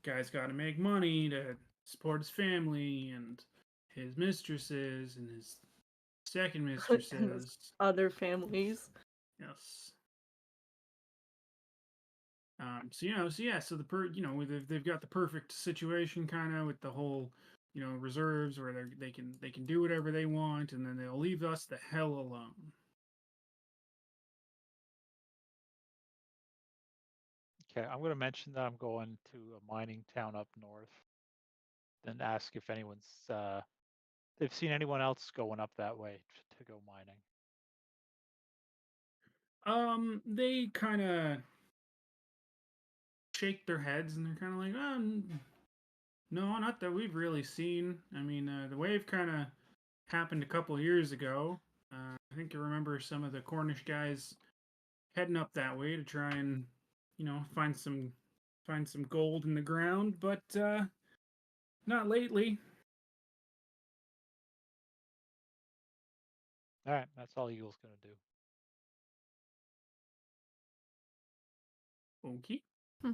guy's got to make money to support his family and his mistresses and his second And mistresses. other families. Yes. So they've got the perfect situation kind of with the whole reserves where they can do whatever they want, and then they'll leave us the hell alone. Okay, I'm going to mention that I'm going to a mining town up north. then ask if anyone's they've seen anyone else going up that way to go mining. They kind of shake their heads and they're kind of like, no, not that we've really seen. I mean, the wave kind of happened a couple years ago. I think I remember some of the Cornish guys heading up that way to try and, find some gold in the ground, but not lately. All right, that's all Eagle's gonna do. Okay. Hmm.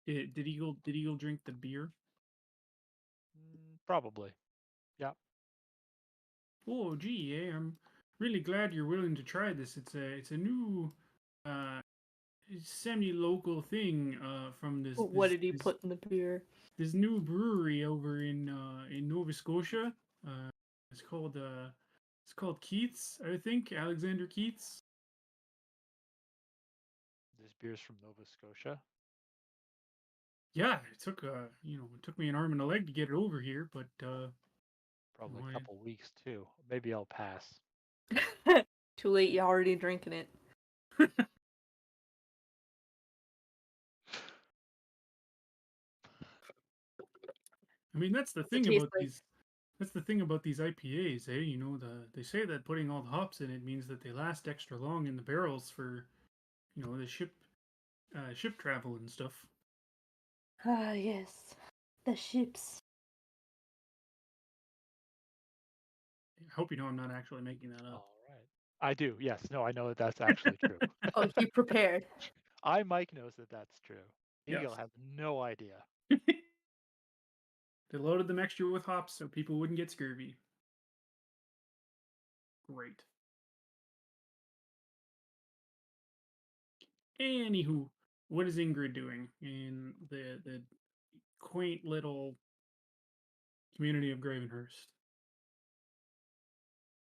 Did Eagle drink the beer? Probably. Yeah. Oh, gee, I'm really glad you're willing to try this. It's a new uh semi-local thing from What did he put in the beer? this new brewery over in Nova Scotia. It's called Keith's, I think, Alexander Keith's. This beer's from Nova Scotia. Yeah, it took me an arm and a leg to get it over here, but Probably why- a couple weeks too. Maybe I'll pass. Too late, you're already drinking it. I mean, that's the What's thing it taste about like? these. That's the thing about these IPAs, eh? They say that putting all the hops in it means that they last extra long in the barrels for, the ship travel and stuff. Ah, yes. The ships. I hope you know I'm not actually making that up. All right. I do. Yes. No, I know that that's actually true. Oh, he prepared. Mike knows that that's true. Eagle Yes. has no idea. They loaded them extra with hops so people wouldn't get scurvy. Great. Anywho, what is Ingrid doing in the quaint little community of Gravenhurst?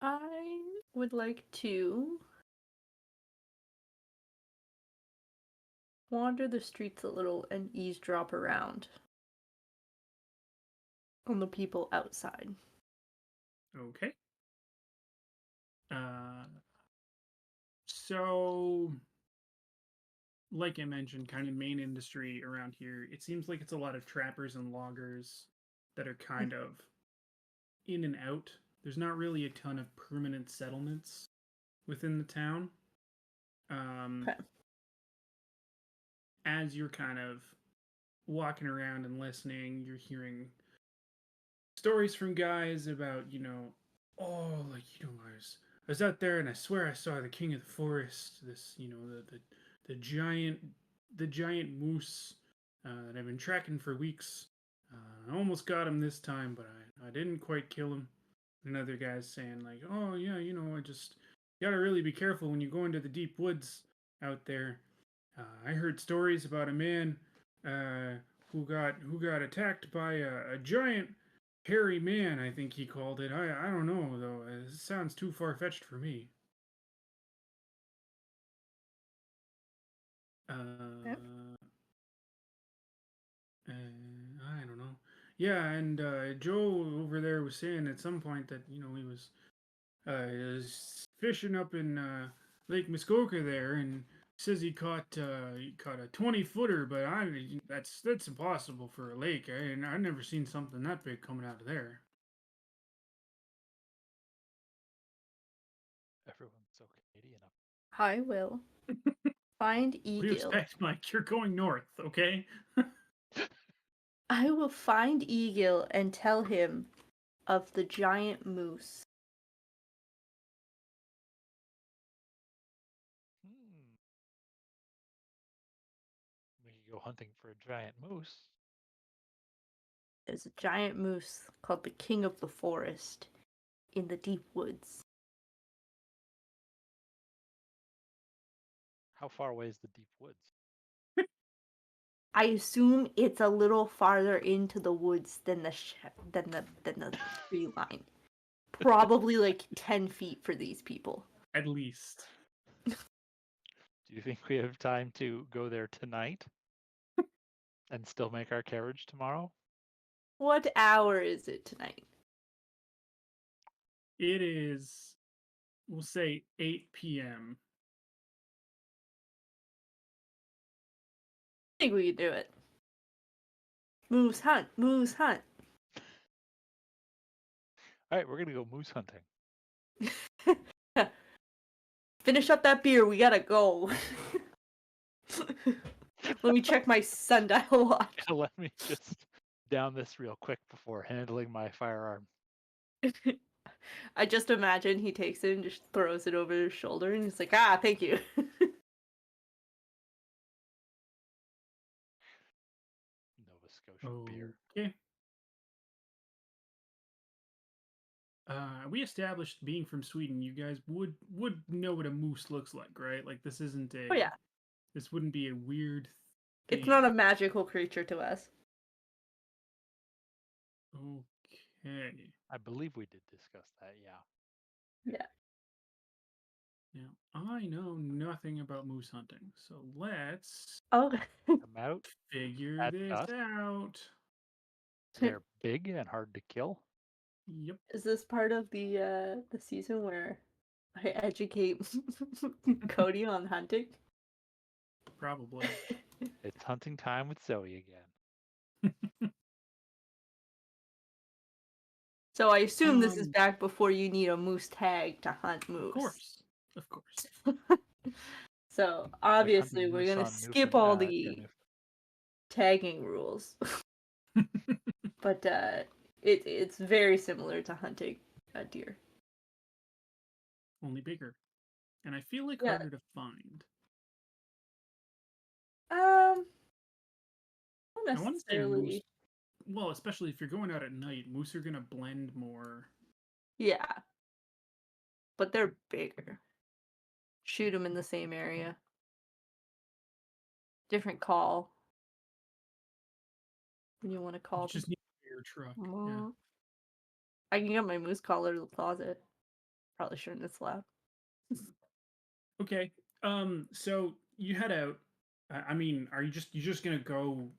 I would like to wander the streets a little and eavesdrop around on the people outside. Okay. So like I mentioned, kind of main industry around here, it seems like it's a lot of trappers and loggers that are kind of in and out. There's not really a ton of permanent settlements within the town. Okay. As you're kind of walking around and listening, you're hearing stories from guys about, I was out there and I swear I saw the king of the forest, this, the giant moose that I've been tracking for weeks. I almost got him this time, but I didn't quite kill him. Another guy's saying like, oh yeah, I just gotta really be careful when you go into the deep woods out there. I heard stories about a man who got attacked by a giant hairy man. I think he called it. I don't know though. It sounds too far fetched for me. Yep. I don't know. Yeah, and Joe over there was saying at some point that he was fishing up in Lake Muskoka there, and says he caught a 20-footer, but that's impossible for a lake. And I've never seen something that big coming out of there. Everyone's so Canadian up. I will find What do you Eagle. expect, Mike? You're going north, okay? I will find Eagle and tell him of the giant moose. We could go hunting for a giant moose. There's a giant moose called the king of the forest in the deep woods. How far away is the deep woods? I assume it's a little farther into the woods than the tree line. Probably like 10 feet for these people. At least. Do you think we have time to go there tonight And still make our carriage tomorrow? What hour is it tonight? It is, we'll say 8 p.m. I think we can do it. Moose hunt, moose hunt. All right, we're gonna go moose hunting. Finish up that beer, we gotta go. Let me check my sundial watch. Let me just down this real quick before handling my firearm. I just imagine he takes it and just throws it over his shoulder and he's like, ah, thank you. Nova Scotian beer. Okay. We established being from Sweden, you guys would know what a moose looks like, right? Like this isn't a. Oh yeah, This wouldn't be a weird. it's thing. not a magical creature to us. Okay. I believe we did discuss that, yeah. Yeah. Now I know nothing about moose hunting, so let's Oh. Come out. figure At this dusk. out. They're big and hard to kill. Yep. Is this part of the season where I educate Cody on hunting? Probably. It's hunting time with Zoe again. So I assume this is back before you need a moose tag to hunt moose. Of course. So Like obviously hunting we're moose gonna on skip all the Newfoundland. tagging rules. But it's very similar to hunting a deer. Only bigger. And I feel like Yeah. harder to find. Not I want to say moose. necessarily. Well, especially if you're going out at night, moose are gonna blend more. Yeah. But they're bigger. Shoot them in the same area. Different call. When you want to call You them. just need a bigger truck. Yeah. I can get my moose collar to the closet. Probably shouldn't. It's loud. Okay. So you head out. I mean, are you just gonna go?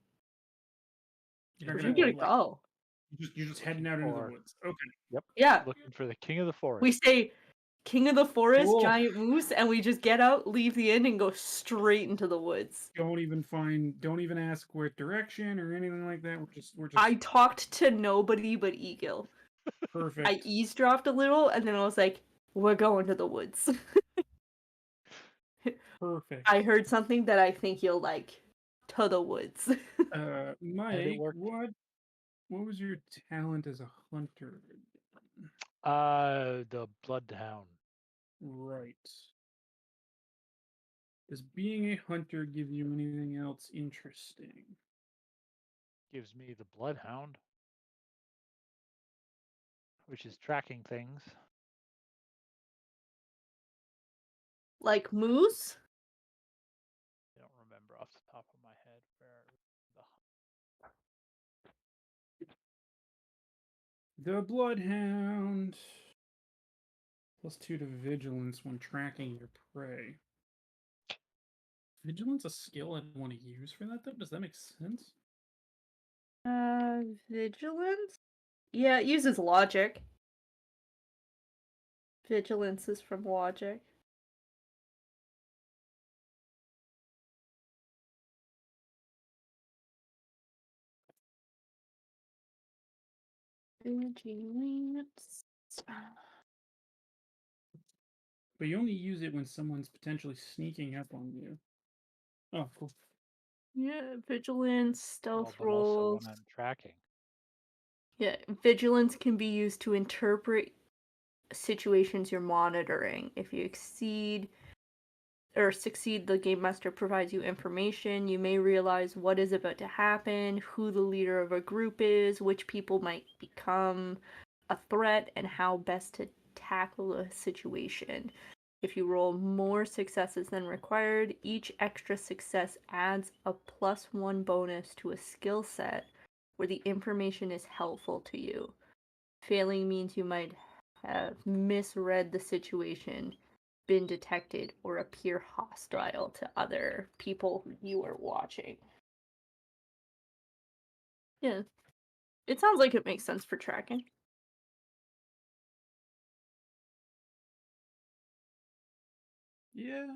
You're not Where's you gonna like, go? You're just heading out into the Or- woods. Okay. Yep. Yeah. Looking for the king of the forest. We say king of the forest, Cool. giant moose, and we just get out, leave the inn, and go straight into the woods. Don't even ask what direction or anything like that. We're just. I talked to nobody but Eagle. Perfect. I eavesdropped a little, and then I was like, "We're going to the woods." Perfect. I heard something that I think you'll like. To the woods. Mike, worked. what was your talent as a hunter? The bloodhound. Right. Does being a hunter give you anything else interesting? Gives me the bloodhound, which is tracking things. Like moose? I don't remember off the top of my head where The bloodhound. +2 to vigilance when tracking your prey. Vigilance a skill I'd want to use for that though? Does that make sense? Vigilance? Yeah, it uses logic. Vigilance is from logic. Vigilance. But you only use it when someone's potentially sneaking up on you. Oh, cool. Yeah, vigilance, stealth but also rolls. when I'm tracking. Yeah, vigilance can be used to interpret situations you're monitoring. If you exceed or succeed, the game master provides you information. You may realize what is about to happen, who the leader of a group is, which people might become a threat, and how best to tackle a situation. If you roll more successes than required, each extra success adds a +1 bonus to a skill set where the information is helpful to you. Failing means you might have misread the situation, been detected, or appear hostile to other people you are watching. Yeah. It sounds like it makes sense for tracking. Yeah.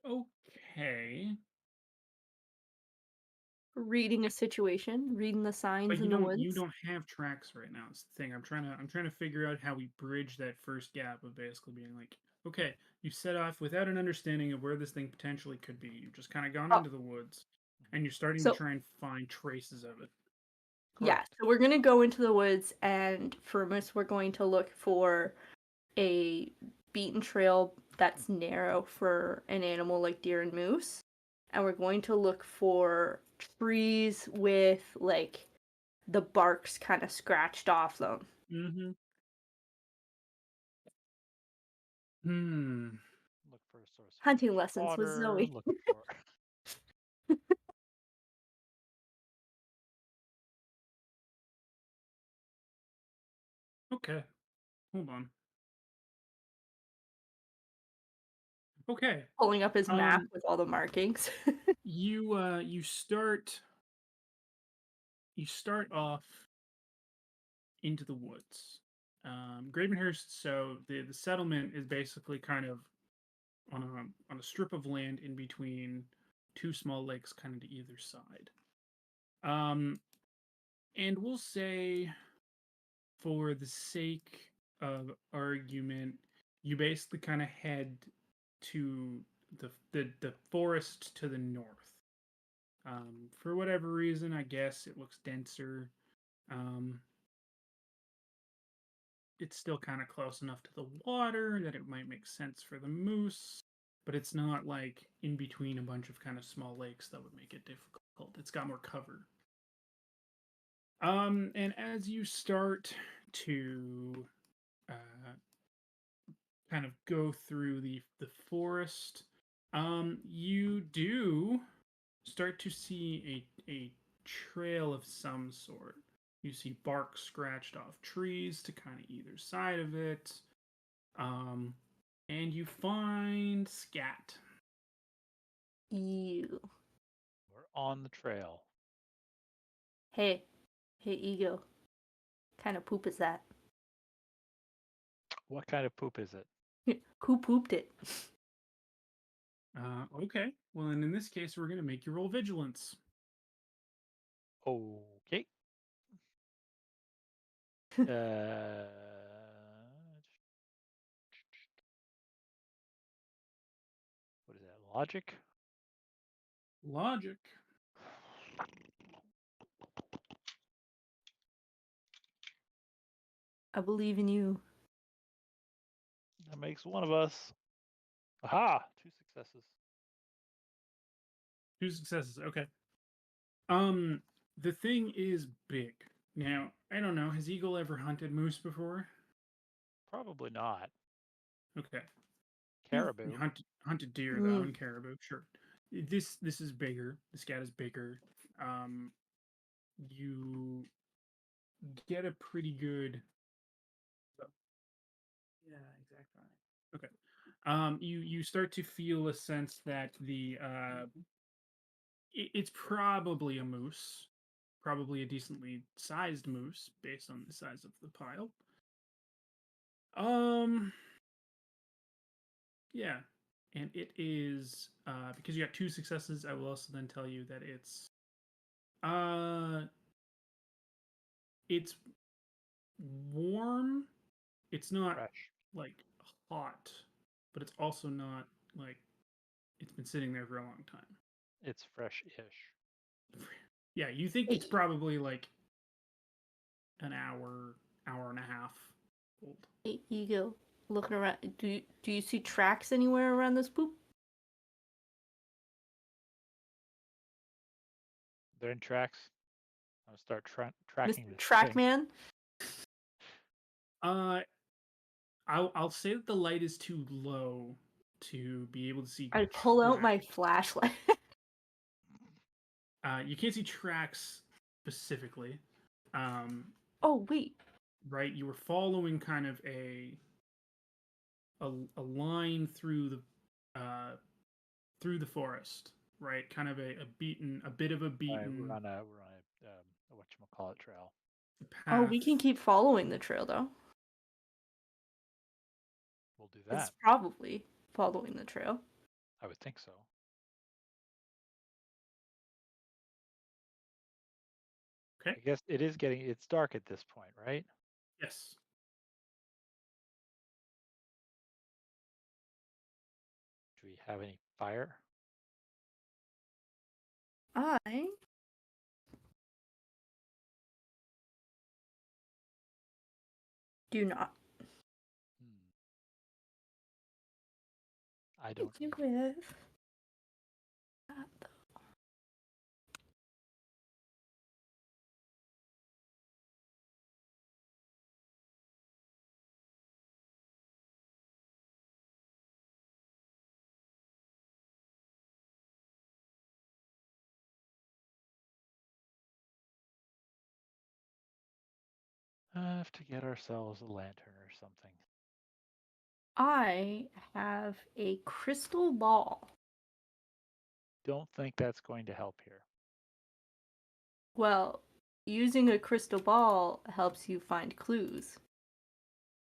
Okay. Reading a situation, reading the signs But in the you woods. don't have tracks right now. It's the thing. I'm trying to figure out how we bridge that first gap of basically being like, okay, you set off without an understanding of where this thing potentially could be. You've just kind of gone Oh, into the woods, and you're starting to so try and find traces of it. yeah, Correct. so we're gonna go into the woods, and for moose, we're going to look for a beaten trail that's narrow for an animal like deer and moose, and we're going to look for trees with like the barks kind of scratched off them. Mm-hmm. Hmm. Look for a source of Hunting fresh lessons with water. Zoe. Look for. Okay. Hold on. Okay. Pulling up his map Um. with all the markings. You start off into the woods. Gravenhurst. So the settlement is basically kind of on a strip of land in between two small lakes, kind of to either side. Um, and we'll say, for the sake of argument, you basically kind of head to the forest to the north. For whatever reason, I guess it looks denser. Um, it's still kind of close enough to the water that it might make sense for the moose, but it's not like in between a bunch of kind of small lakes that would make it difficult. It's got more cover. And as you start to uh, kind of go through the forest, you do start to see a trail of some sort. You see bark scratched off trees to kind of either side of it. Um, and you find scat. Ew. We're on the trail. Hey, hey, Ego. Kind of poop is that? What kind of poop is it? Who pooped it? Okay. Well, and in this case, we're gonna make you roll vigilance. Okay. Uh, what is that? Logic? Logic. I believe in you. That makes one of us. Aha! 2 successes. 2 successes. Okay. The thing is big. Now, I don't know. Has Eagle ever hunted moose before? Probably not. Okay. You've Caribou. hunted deer though, Mm. and caribou. Sure. This is bigger. This cat is bigger. Um, you get a pretty good. Yeah, exactly. Okay. You start to feel a sense that it's probably a moose, probably a decently sized moose based on the size of the pile. Um, yeah, and it is because you got 2 successes. I will also then tell you that uh it's warm. It's not Fresh. like hot, but it's also not like it's been sitting there for a long time. It's fresh-ish. Yeah, you think it's Hey, probably like an hour and a half old. hey, Ego. Looking around. Do you see tracks anywhere around this poop? They're in tracks. I'm gonna start Mr. tracking this thing. Trackman? Uh, I'll say that the light is too low to be able to see I pull out track. my flashlight. You can't see tracks specifically. Um, Oh, wait. right, you were following kind of a line through the forest, right? Kind of a bit of a All right, we're beaten. on a whatchamacallit trail. The path. Oh, we can keep following the trail though. We'll do It's that. probably following the trail. I would think so. Okay. I guess it's dark at this point, right? Yes. Do we have any fire? I do not. I don't. You with that though. Have to get ourselves a lantern or something. I have a crystal ball. Don't think that's going to help here. Well, using a crystal ball helps you find clues,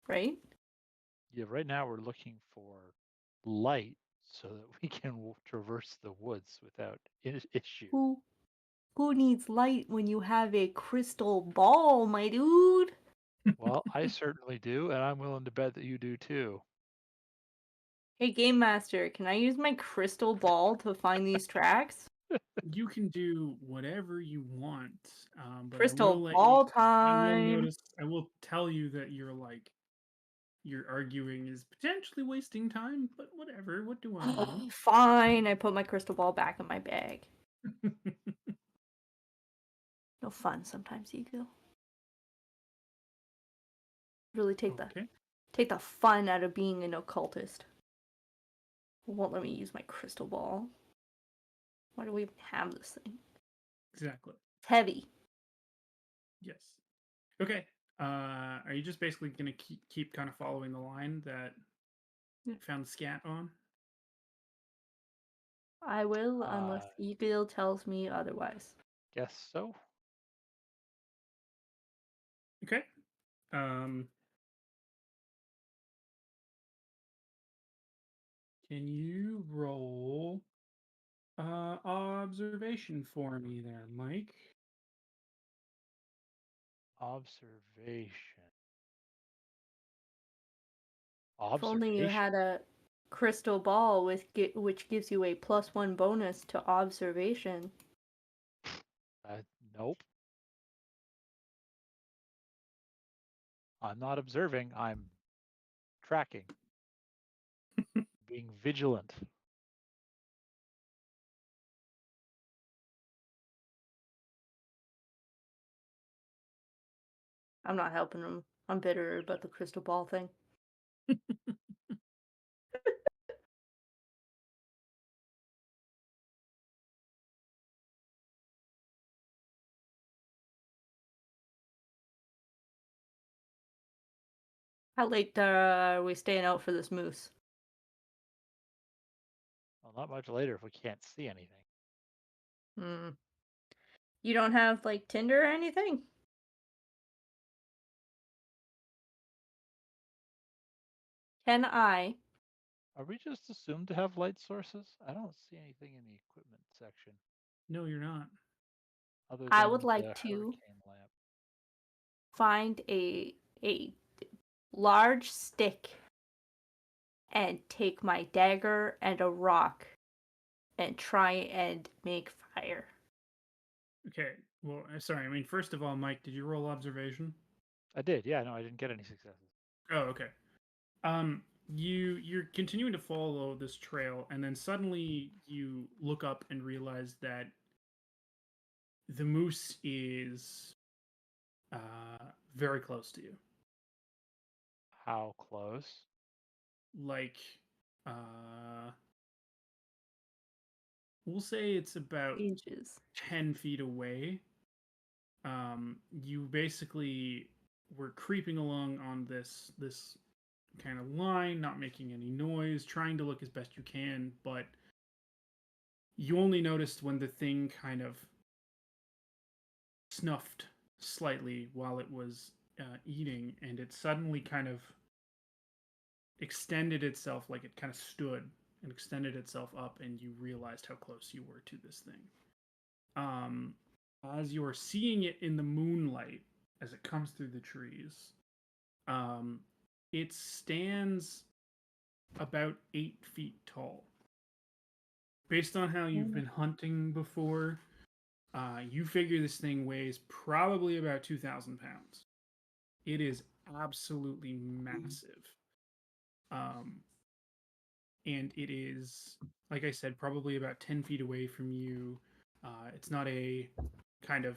right? Yeah, right now we're looking for light so that we can traverse the woods without issue. Who needs light when you have a crystal ball, my dude? Well, I certainly do, and I'm willing to bet that you do too. Hey, Game Master, can I use my crystal ball to find these tracks? You can do whatever you want, but I will Crystal let you. ball I will time. notice. I will tell you that your arguing is potentially wasting time. But whatever. What do I know? Fine, I put my crystal ball back in my bag. No fun sometimes, Eagle. Really take Okay. the fun out of being an occultist. Won't let me use my crystal ball. Why do we even have this thing? Exactly. It's heavy. Yes. Okay. Are you just basically gonna keep kind of following the line that you found the scat on? I will, unless Eagle tells me otherwise. Guess so. Okay. Can you roll observation for me there, Mike? Observation. If only you Observation? had a crystal ball with which gives you a +1 bonus to observation. Nope. I'm not observing. I'm tracking. Being vigilant. I'm not helping him. I'm bitter about the crystal ball thing. How late are we staying out for this moose? Well, not much later if we can't see anything. Hmm. You don't have, like, Tinder or anything? Can I? Are we just assumed to have light sources? I don't see anything in the equipment section No, you're not. other I than would like the to hurricane lamp. find a large stick and take my dagger and a rock and try and make fire. Okay. Well, sorry. I mean, first of all, Mike, did you roll observation? I did, yeah, no, I didn't get any successes. Oh, okay. You're continuing to follow this trail, and then suddenly you look up and realize that the moose is very close to you. How close? Like, uh, we'll say it's about Inches. 10 feet away. You basically were creeping along on this kind of line, not making any noise, trying to look as best you can, but you only noticed when the thing kind of snuffed slightly while it was eating, and it suddenly kind of extended itself, like it kind of stood and extended itself up, and you realized how close you were to this thing. Um, as you are seeing it in the moonlight as it comes through the trees, it stands about 8 feet tall. Based on how you've been hunting before, you figure this thing weighs probably about 2,000 pounds. It is absolutely massive. And it is, like I said, probably about 10 feet away from you. It's not a kind of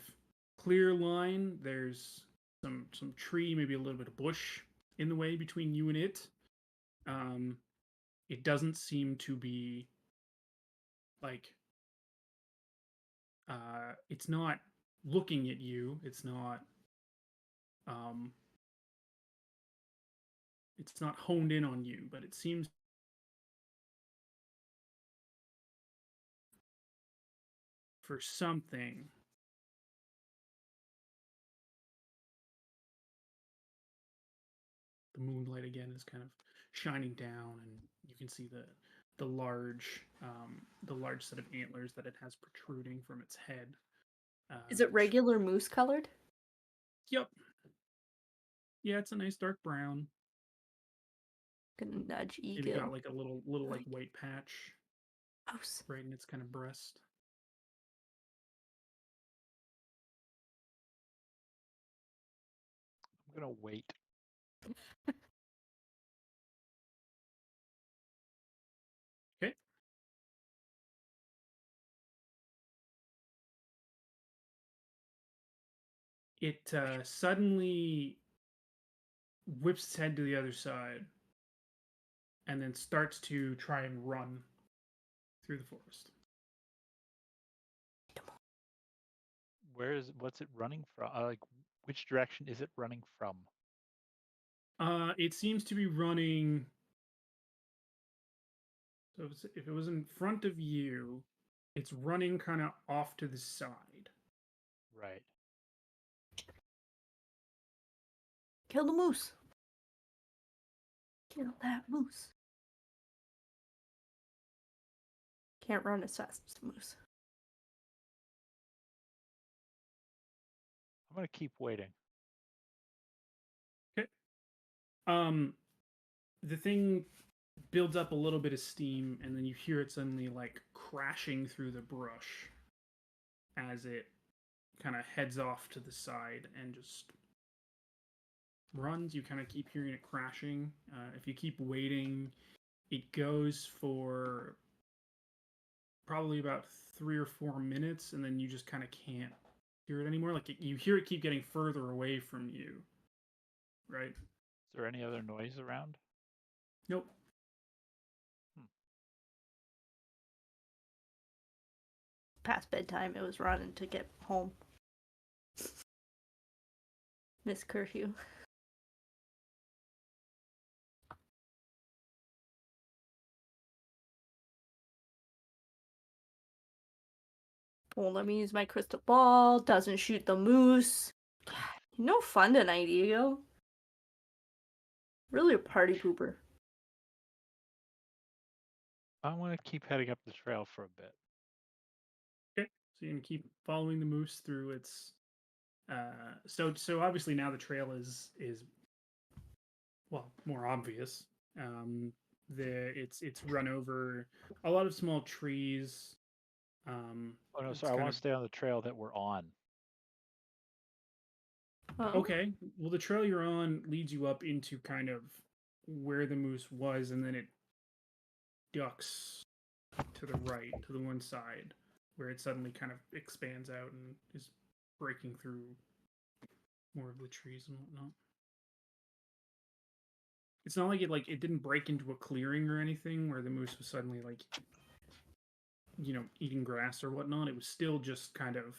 clear line. There's some tree, maybe a little bit of bush in the way between you and it. It doesn't seem to be like it's not looking at you. It's not honed in on you, but it seems for something. The moonlight again is kind of shining down, and you can see the large set of antlers that it has protruding from its head. Is it regular moose colored? Yep. Yeah, it's a nice dark brown. Gonna nudge Ego. Maybe got like a little like white patch Mouse. right in its kind of breast. I'm gonna wait. Okay. It suddenly whips its head to the other side and then starts to try and run through the forest. What's it running from? Like, which direction is it running from? It seems to be running. So if it was in front of you, it's running kind of off to the side. Right. Kill the moose. Kill that moose. Can't run as fast as the moose. I'm gonna keep waiting. Okay. The thing builds up a little bit of steam, and then you hear it suddenly like crashing through the brush as it kind of heads off to the side and just runs. You kind of keep hearing it crashing. If you keep waiting, it goes for probably about 3 or 4 minutes, and then you just kind of can't hear it anymore. Like you hear it keep getting further away from you, right? Is there any other noise around? Nope. Past bedtime, it was running to get home. Miss curfew. Won't let me use my crystal ball. Doesn't shoot the moose. No fun tonight, Ego. Really a party pooper. Oh. I want to keep heading up the trail for a bit. Okay. So you can keep following the moose through its. So obviously now the trail is well more obvious. It's run over a lot of small trees. Oh no, it's sorry. I kind want of- to stay on the trail that we're on. Oh. Okay. Well, the trail you're on leads you up into kind of where the moose was, and then it ducks to the right, to the one side, where it suddenly kind of expands out and is breaking through more of the trees and whatnot. It's not like it didn't break into a clearing or anything where the moose was suddenly like eating grass or whatnot. It was still just kind of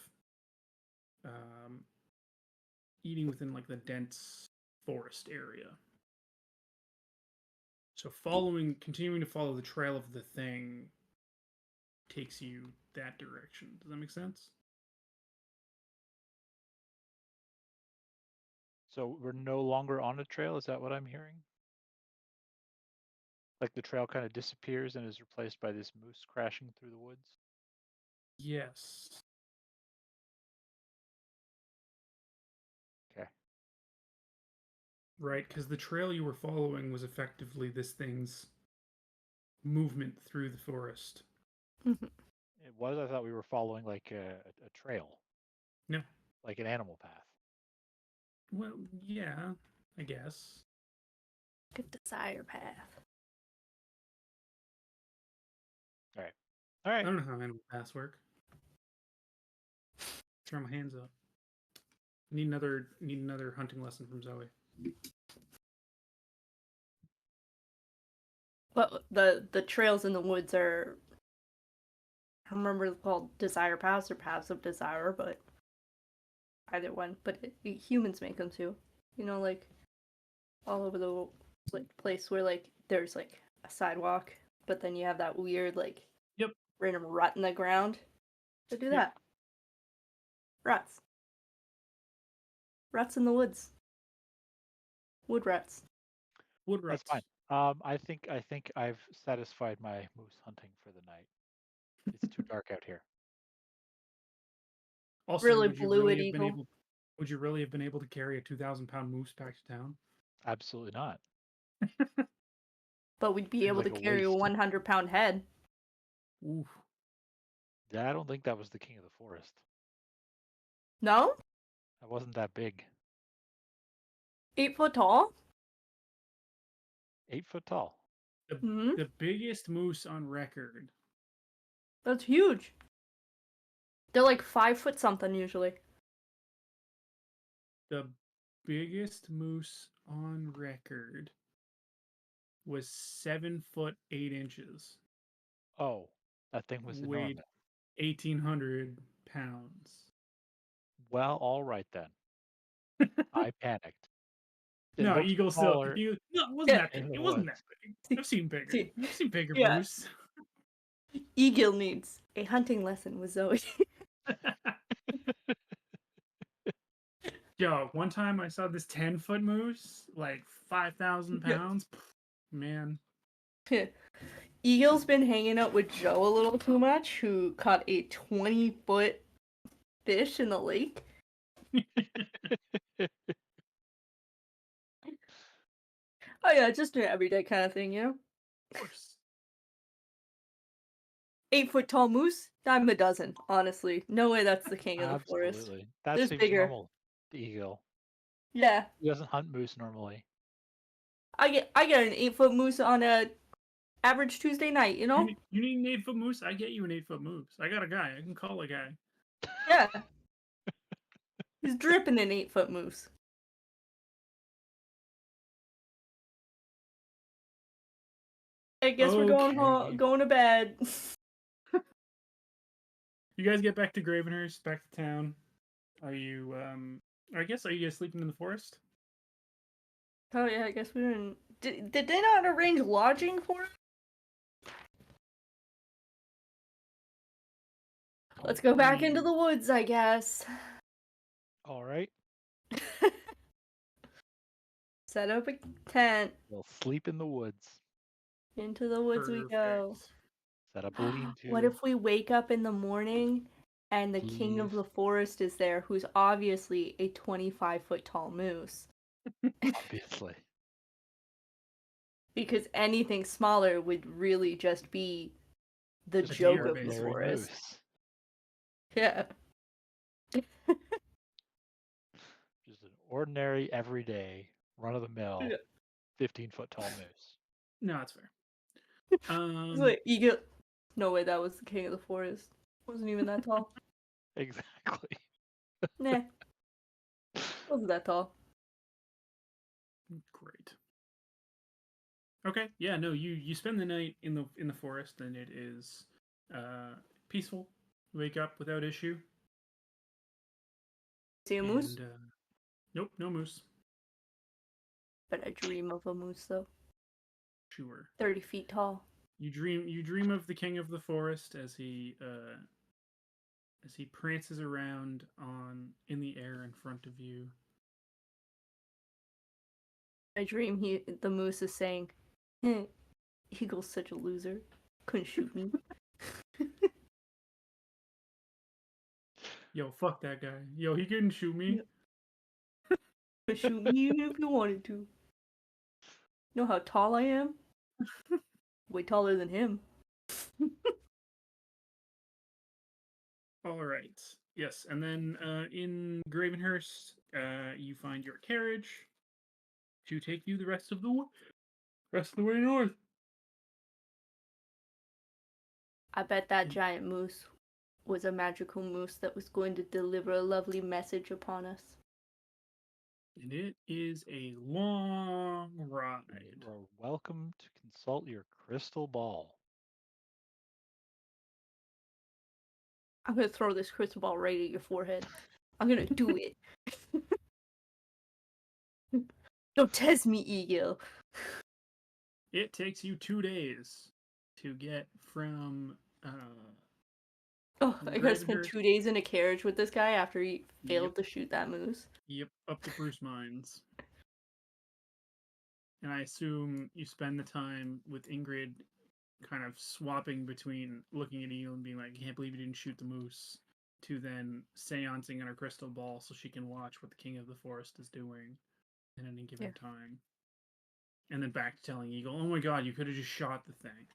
eating within like the dense forest area. So continuing to follow the trail of the thing takes you that direction. Does that make sense? So we're no longer on a trail. Is that what I'm hearing? Like the trail kind of disappears and is replaced by this moose crashing through the woods. Yes. Okay. Right, because the trail you were following was effectively this thing's movement through the forest. It was. I thought we were following like a trail, No. like an animal path. Well, yeah, I guess. Good desire path. All right. All I right. don't know how animal paths work. Throw my hands up. Need another hunting lesson from Zoe. But the trails in the woods are, I don't remember it's called desire paths or paths of desire, but either one. But humans make them too. You know, like all over the like place where like there's like a sidewalk, but then you have that weird like Yep. random rut in the ground. They do Yep. that. Ruts. Ruts in the woods. Wood ruts. Wood That's ruts. fine. I think I've satisfied my moose hunting for the night. It's too dark out here. Also, Really would you blew really it, have been Eagle. able? Would you really have been able to carry a 2,000-pound moose back to town? Absolutely not. But we'd be Seems able like to a carry a waste. 100-pound head. Oof. Yeah, I don't think that was the king of the forest. No? That wasn't that big. 8 foot tall? 8 foot tall. Hmm. The biggest moose on record. That's huge. They're like 5 foot something usually. The biggest moose on record was 7 foot 8 inches. Oh, that thing was Weighed enormous. 1,800 pounds. Well, all right then. I panicked. It No, looked eagle still. smaller No, it wasn't Yeah. that big. in the It wasn't woods. that big. I've seen bigger. See, I've seen bigger yeah. moose. Eagle needs a hunting lesson with Zoe. Yo, one time I saw this 10-foot moose, like 5,000 pounds. Man. Eagle's been hanging out with Joe a little too much, who caught a 20-foot fish in the lake. Oh yeah, just an everyday kind of thing, you know? Of course. 8 foot tall moose, dime a dozen, honestly. No way that's the king of the forest. Absolutely. That There's seems bigger. normal. The eagle. Yeah. He doesn't hunt moose normally. I get an 8 foot moose on a average Tuesday night, you know? You need an 8-foot moose? I get you an 8-foot moose. I got a guy. I can call a guy. Yeah. He's dripping an 8 foot moose. I guess we're going home, Okay. going to bed. You guys get back to Gravenhurst, back to town. Are you I guess are you guys sleeping in the forest? Oh yeah, I guess we didn't. Did they not arrange lodging for us? Let's go back into the woods, I guess. All right. Set up a tent. We'll sleep in the woods. Into the woods we go. Perfect. Set up a lean-to. What if we wake up in the morning and the king of Leave. the forest is there, who's obviously a 25-foot tall moose? Obviously. Because anything smaller would really just be the Just a joke deer, of the basically. Larry forest. Moose. Yeah. Just an ordinary, everyday, run-of-the-mill, 15-foot tall moose. No, that's fair. It's like, you get... No way, that was the king of the forest. Wasn't even that tall. Exactly. Nah. Wasn't that tall. Great. Okay, yeah, no, you spend the night in the forest and it is peaceful. You wake up without issue. See a moose? And, nope, no moose. But I dream of a moose though. Sure. 30 feet tall. You dream of the king of the forest as he prances around in the air in front of you. I dream the moose is saying, Eagle's such a loser. Couldn't shoot me. Yo, fuck that guy. Yo, he couldn't shoot me. Couldn't shoot me even if you wanted to. Know how tall I am? Way taller than him. All right. Yes, and then in Gravenhurst, you find your carriage to take you the rest of the way north. I bet that giant moose was a magical moose that was going to deliver a lovely message upon us. And it is a long ride. You are welcome to consult your crystal ball. I'm gonna throw this crystal ball right at your forehead. I'm gonna do it. Don't test me, Eagle. It takes you 2 days to get from Oh, I gotta spend Gravenhurst. 2 days in a carriage with this guy after he failed to shoot that moose. Yep, up to Bruce Mines. And I assume you spend the time with Ingrid kind of swapping between looking at Eel and being like, I can't believe you didn't shoot the moose, to then seancing on her crystal ball so she can watch what the king of the forest is doing at any given time. And then back to telling Eagle, oh my god, you could have just shot the thing.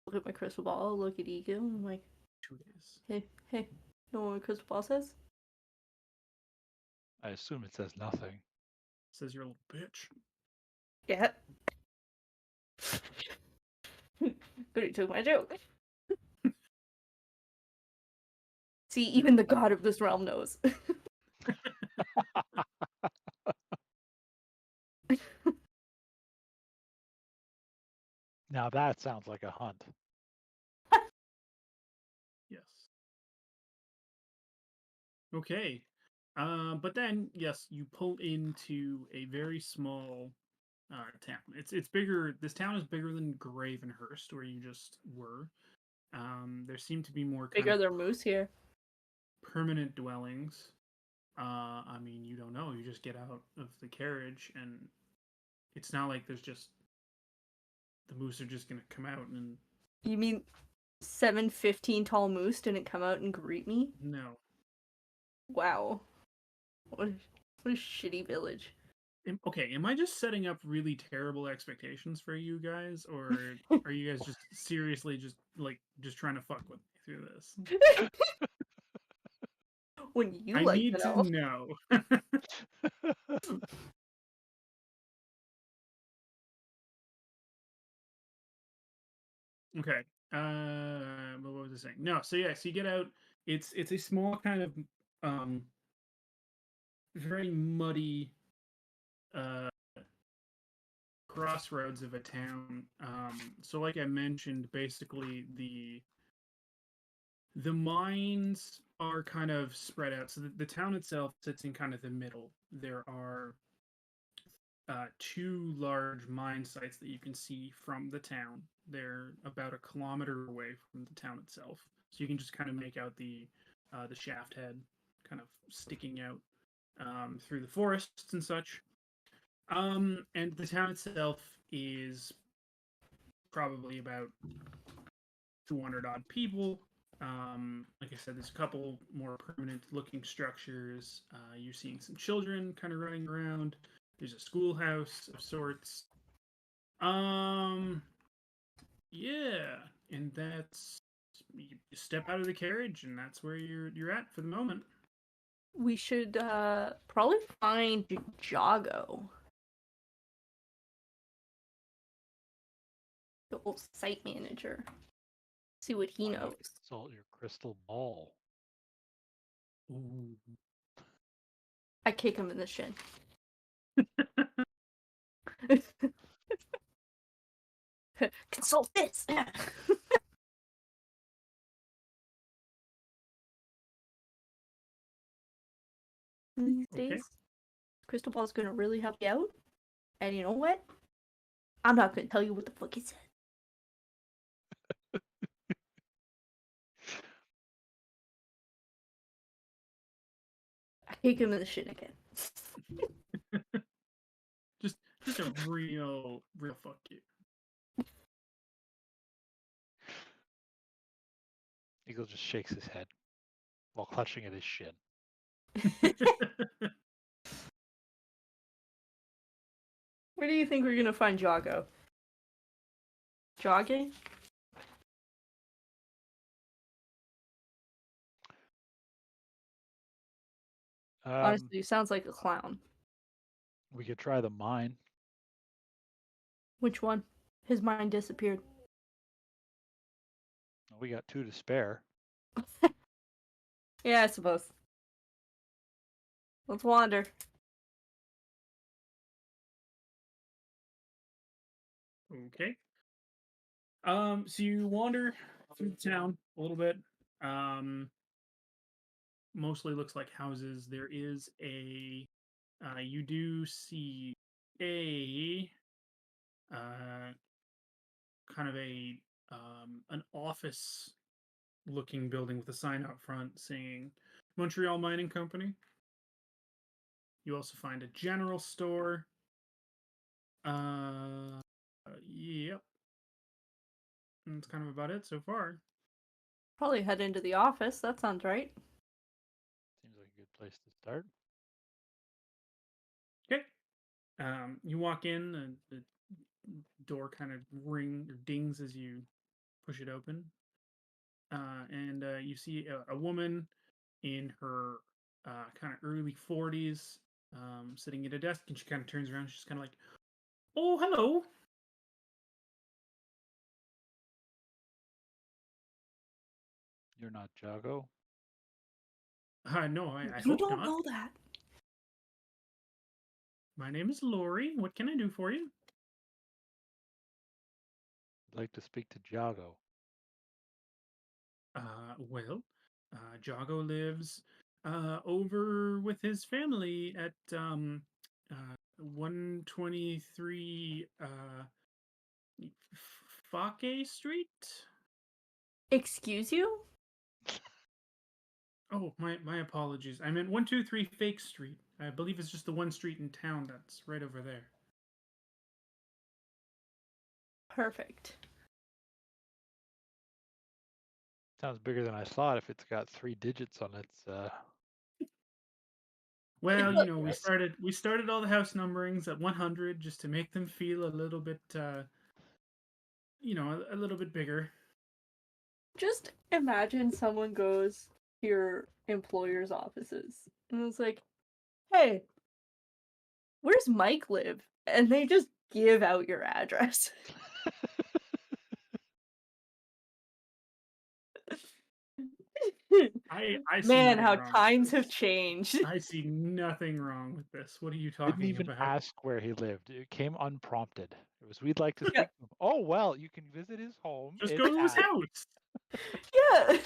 Look at my crystal ball, look at Eagle, and I'm like, 2 days. hey, know what my crystal ball says? I assume it says nothing. Says you're a little bitch. Yeah. But he took my joke. See, even the god of this realm knows. Now that sounds like a hunt. Yes. Okay. But then, yes, you pull into a very small town. It's bigger. This town is bigger than Gravenhurst, where you just were. There seem to be more kind Bigger of than moose here. permanent dwellings. I mean, you don't know. You just get out of the carriage, and it's not like there's just the moose are just gonna come out and. You mean 7'15" tall moose didn't come out and greet me? No. Wow. What a shitty village. Okay, am I just setting up really terrible expectations for you guys, or are you guys just seriously just trying to fuck with me through this? When you I like need to to know. know. Okay. What was I saying? No. So yeah, so you get out. It's a small kind of very muddy uh crossroads of a town. So like I mentioned, basically the mines are kind of spread out. So the town itself sits in kind of the middle. There are two large mine sites that you can see from the town. They're about a kilometer away from the town itself, so you can just kind of make out the shaft head kind of sticking out through the forests and such. And the town itself is probably about 200 odd people. Like I said, there's a couple more permanent looking structures. You're seeing some children kind of running around. There's a schoolhouse of sorts. Yeah, and that's you step out of the carriage, and that's where you're at for the moment. We should probably find Jago. The old site manager. See what he Why not knows. consult your crystal ball? Ooh. I kick him in the shin. Consult this! These days, crystal ball's gonna really help you out. And you know what? I'm not gonna tell you what the fuck it said. Kick him in the shin again. Just a real fuck you. Eagle just shakes his head while clutching at his shin. Where do you think we're gonna find Jago? Jogging? Honestly, he sounds like a clown. We could try the mine. Which one? His mind disappeared. We got 2 to spare. Yeah, I suppose. Let's wander. Okay. So you wander through the town a little bit. Mostly looks like houses. There is you do see a kind of an office looking building with a sign out front saying Montreal Mining Company. You also find a general store. Yep. And that's kind of about it so far. Probably head into the office. That sounds right. Seems like a good place to start. Okay. You walk in, and the door kind of dings as you push it open. And you see a woman in her kind of early 40s sitting at a desk, and she kind of turns around. She's kind of like, "Oh, hello." You're not Jago? No, I You hope don't not. know that. My name is Lori. What can I do for you? I'd like to speak to Jago. Well, Jago lives over with his family at 123 Fake Street. Excuse you? Oh, my apologies. I meant 123 Fake Street. I believe it's just the one street in town that's right over there. Perfect. Sounds bigger than I thought if it's got 3 digits on its Well, you know, we Yes. started all the house numberings at 100 just to make them feel a little bit a little bit bigger. Just imagine someone goes to your employer's offices and it's like, hey, where's Mike live? And they just give out your address. I see Man, nothing how wrong with times have this. changed. I see nothing wrong with this. What are you Didn't talking even about? ask where he lived. It came unprompted. It was, we'd like to Yeah. speak to him. Oh, well, you can visit his home. Just It's go to his at... house. Yeah.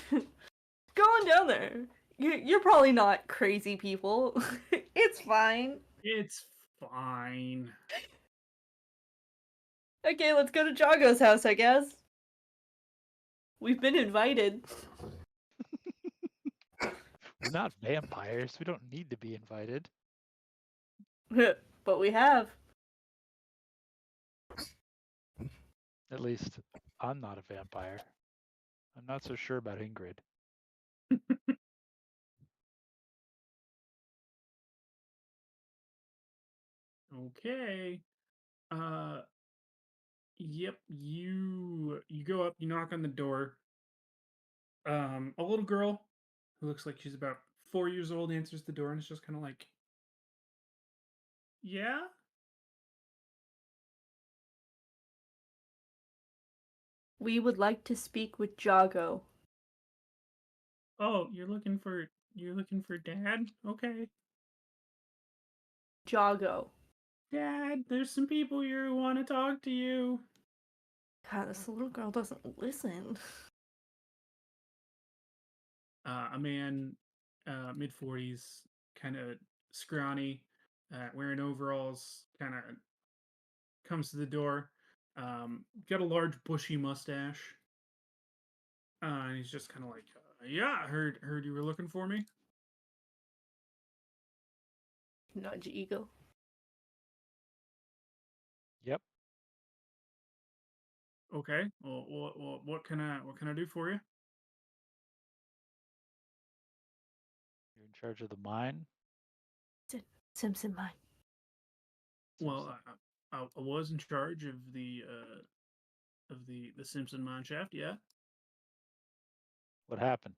Go on down there. You're probably not crazy people. It's fine. It's fine. Okay, let's go to Jago's house, I guess. We've been invited. We're not vampires. We don't need to be invited. But we have. At least I'm not a vampire. I'm not so sure about Ingrid. Okay. Yep, you go up, you knock on the door. A little girl who looks like she's about 4 years old answers the door and it's just kind of like, "Yeah? We would like to speak with Jago. Oh, you're looking for Dad? Okay. Jago. Dad, there's some people here who want to talk to you." God, this little girl doesn't listen. A man, mid 40s, kind of scrawny, wearing overalls, kind of comes to the door. Got a large bushy mustache. And he's just kind of like, "Yeah, I heard you were looking for me." Nudge Eagle. Yep. Okay. Well, what can I do for you? You're in charge of the mine. Simpson mine. Well, I was in charge of the Simpson mine shaft. Yeah. What happened?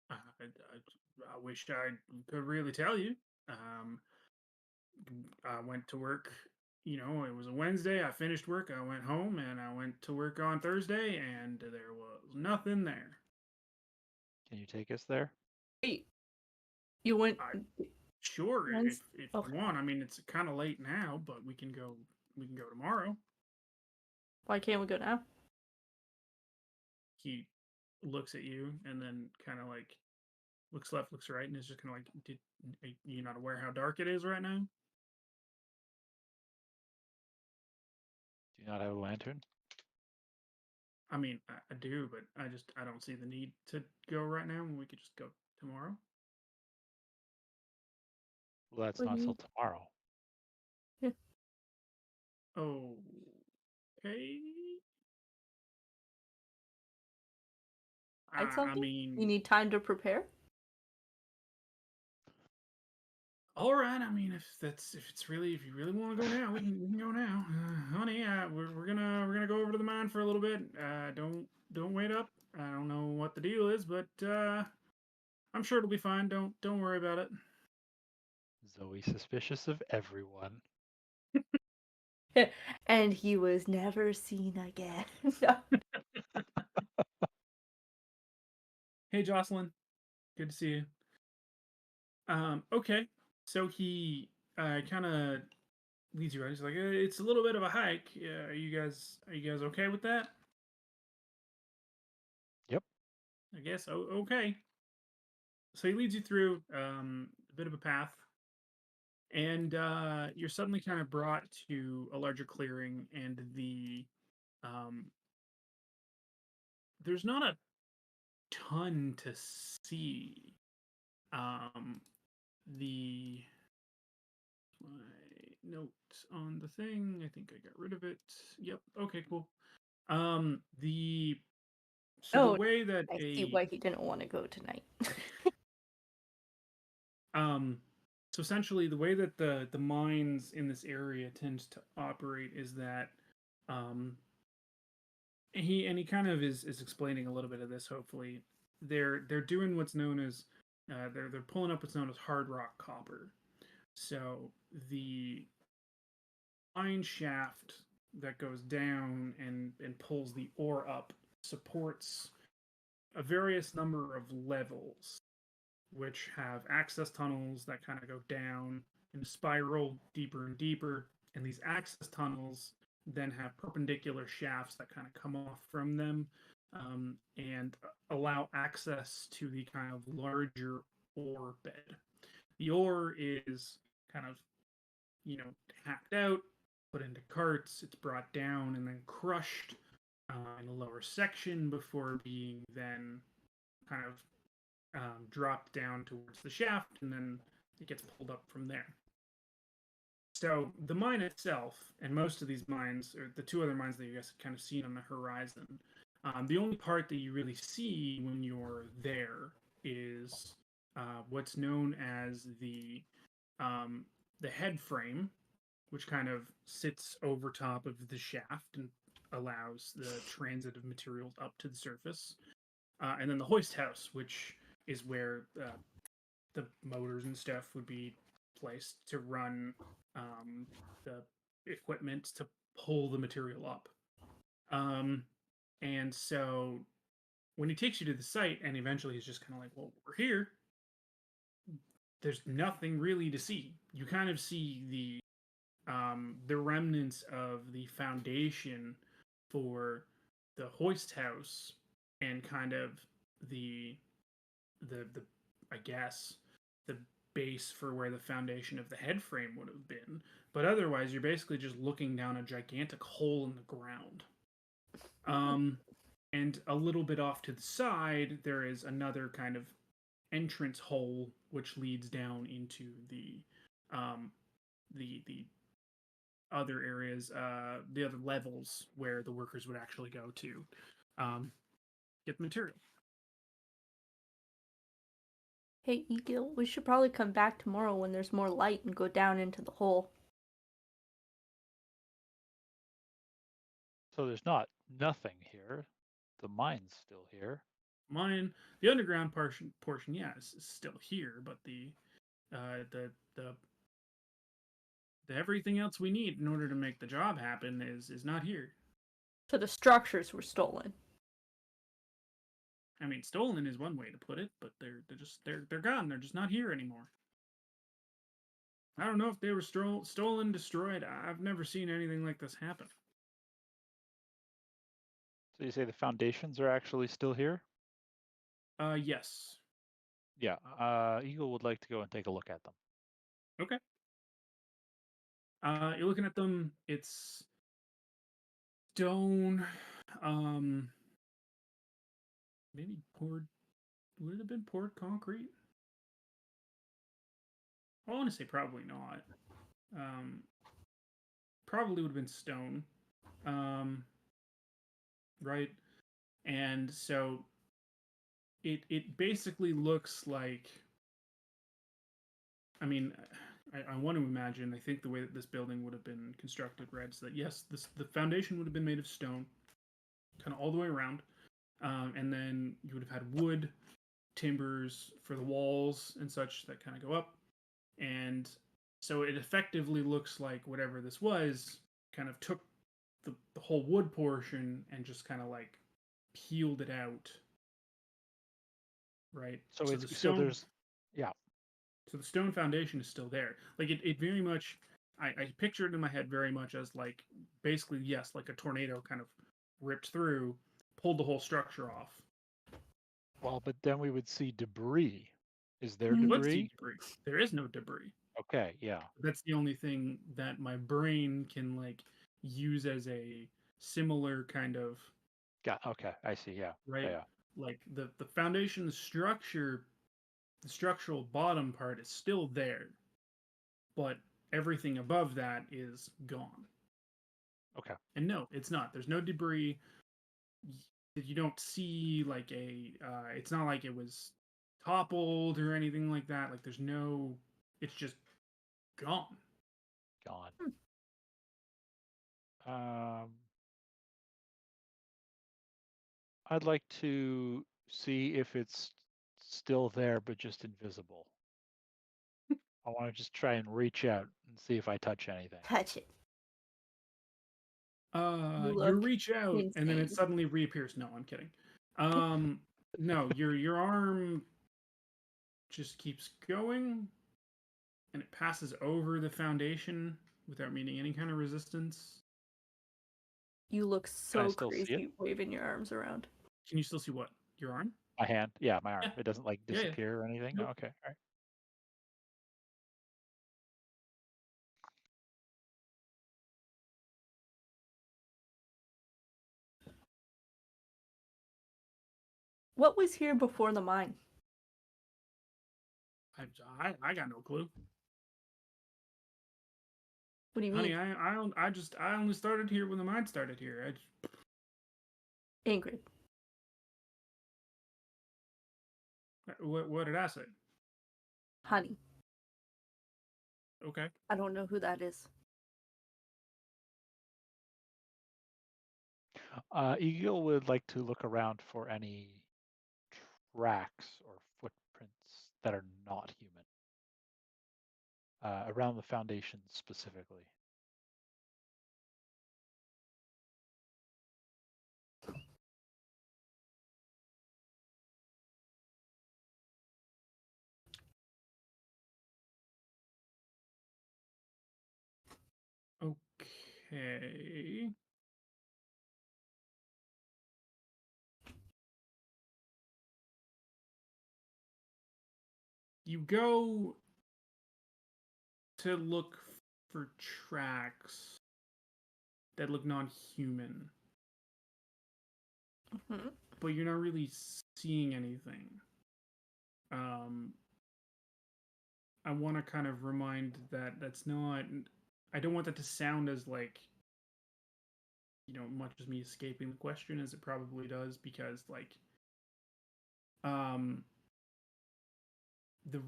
I wish I could really tell you. Um, I went to work. You know, it was a Wednesday. I finished work. I went home and I went to work on Thursday, and there was nothing there. Can you take us there? Wait, you went I Sure, once? if you Okay. want. I mean, it's kind of late now, but we can go. We can go tomorrow. Why can't we go now? He looks at you and then kind of like looks left, looks right, and is just kind of like, are you not aware how dark it is right now?" Do you not have a lantern? I mean, I do, but I don't see the need to go right now. We could just go tomorrow. Well, that's What do not you till mean? tomorrow. Yeah. Okay. Hide I something? mean, You need time to prepare? all right. I mean, if you really want to go now, we can go now, honey. We're gonna go over to the mine for a little bit. Don't wait up. I don't know what the deal is, but I'm sure it'll be fine. Don't worry about it. Zoe suspicious of everyone. And he was never seen again. No. Hey, Jocelyn, good to see you. Okay. So he kind of leads you right. He's like, it's a little bit of a hike. Are you guys okay with that? Yep. I guess. Oh, okay. So he leads you through a bit of a path, and you're suddenly kind of brought to a larger clearing, and um, there's not a ton to see. Um, the my note on the thing. I think I got rid of it. Yep. Okay. Cool. The so the Oh, way that I see a why he didn't want to go tonight. um so essentially the way that the mines in this area tends to operate is that um he kind of is explaining a little bit of this. Hopefully they're doing what's known as they're pulling up what's known as hard rock copper. So the mine shaft that goes down and pulls the ore up supports a various number of levels, which have access tunnels that kind of go down and spiral deeper and deeper. And these access tunnels then have perpendicular shafts that kind of come off from them, and allow access to the kind of larger ore bed. The ore is kind of, hacked out, put into carts, it's brought down and then crushed in a lower section before being then kind of dropped down towards the shaft, and then it gets pulled up from there. So the mine itself, and most of these mines, or the two other mines that you guys have kind of seen on the horizon, the only part that you really see when you're there is what's known as the head frame, which kind of sits over top of the shaft and allows the transit of materials up to the surface, and then the hoist house, which is where the motors and stuff would be placed to run the equipment to pull the material up. Um, and so when he takes you to the site, and eventually he's just kind of like, "Well, we're here. There's nothing really to see. You kind of see the remnants of the foundation for the hoist house, and kind of the the I guess the base for where the foundation of the head frame would have been. But otherwise, you're basically just looking down a gigantic hole in the ground. Um, and a little bit off to the side, there is another kind of entrance hole which leads down into the other areas, the other levels where the workers would actually go to get the material. Hey, Eagle, we should probably come back tomorrow when there's more light and go down into the hole. So there's nothing here. The mine's still here. The underground portion, yeah, is still here, but the everything else we need in order to make the job happen is not here. So the structures were stolen. I mean, stolen is one way to put it, but they're gone. They're just not here anymore. I don't know if they were stolen, destroyed. I've never seen anything like this happen. So you say the foundations are actually still here? Yes. Yeah. Eagle would like to go and take a look at them. Okay. You're looking at them. It's stone. Maybe poured. Would it have been poured concrete? I want to say probably not. Probably would have been stone. Right? And so it basically looks like, I mean, I want to imagine, I think the way that this building would have been constructed, right, is that yes, the foundation would have been made of stone, kind of all the way around, and then you would have had wood, timbers for the walls and such that kind of go up, and so it effectively looks like whatever this was kind of took the whole wood portion and just kind of like peeled it out, right? So the it's stone, yeah. so the stone foundation is still there. Like it very much, I picture it in my head very much as like basically yes, like a tornado kind of ripped through, pulled the whole structure off. Well, but then we would see debris. Is there You would see debris? debris. There is no debris. Okay, yeah. That's the only thing that my brain can like use as a similar kind of Okay, I see. Yeah, right. yeah. Like the foundation, the structure, the structural bottom part is still there, but everything above that is gone. Okay. And no, it's not. There's no debris. You don't see like a. It's not like it was toppled or anything like that. Like there's no. It's just gone. Gone. Um, I'd like to see if it's still there, but just invisible. I want to just try and reach out and see if I touch anything. Touch it. You look reach out and then it insane. suddenly reappears. No, I'm kidding. No, your arm just keeps going and it passes over the foundation without meeting any kind of resistance. You look Can I so still see it? crazy waving your arms around. Can you still see what? Your arm? My hand? Yeah, my arm. Yeah. It doesn't like Yeah, yeah. disappear or anything? Nope. Okay, all right. What was here before the mine? I got no clue. What do you Honey, mean? I only started here when the mine started here. Ingrid. What did I say? Honey. Okay. I don't know who that is. Eagle would like to look around for any tracks or footprints that are not human. Around the foundation specifically. Okay. You go to look for tracks that look non-human, Mm-hmm. but you're not really seeing anything. I want to kind of remind that that's not. I don't want that to sound as like, much as me escaping the question as it probably does, because like, the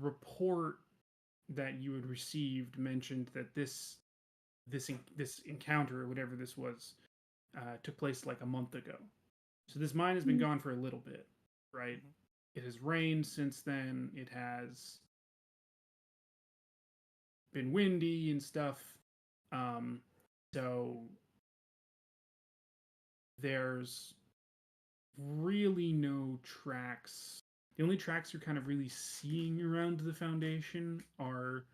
report that you had received mentioned that this encounter or whatever this was took place like a month ago. So this mine has been gone for a little bit, right? It has rained since then. It has been windy and stuff. So there's really no tracks. The only tracks you're kind of really seeing around the foundation are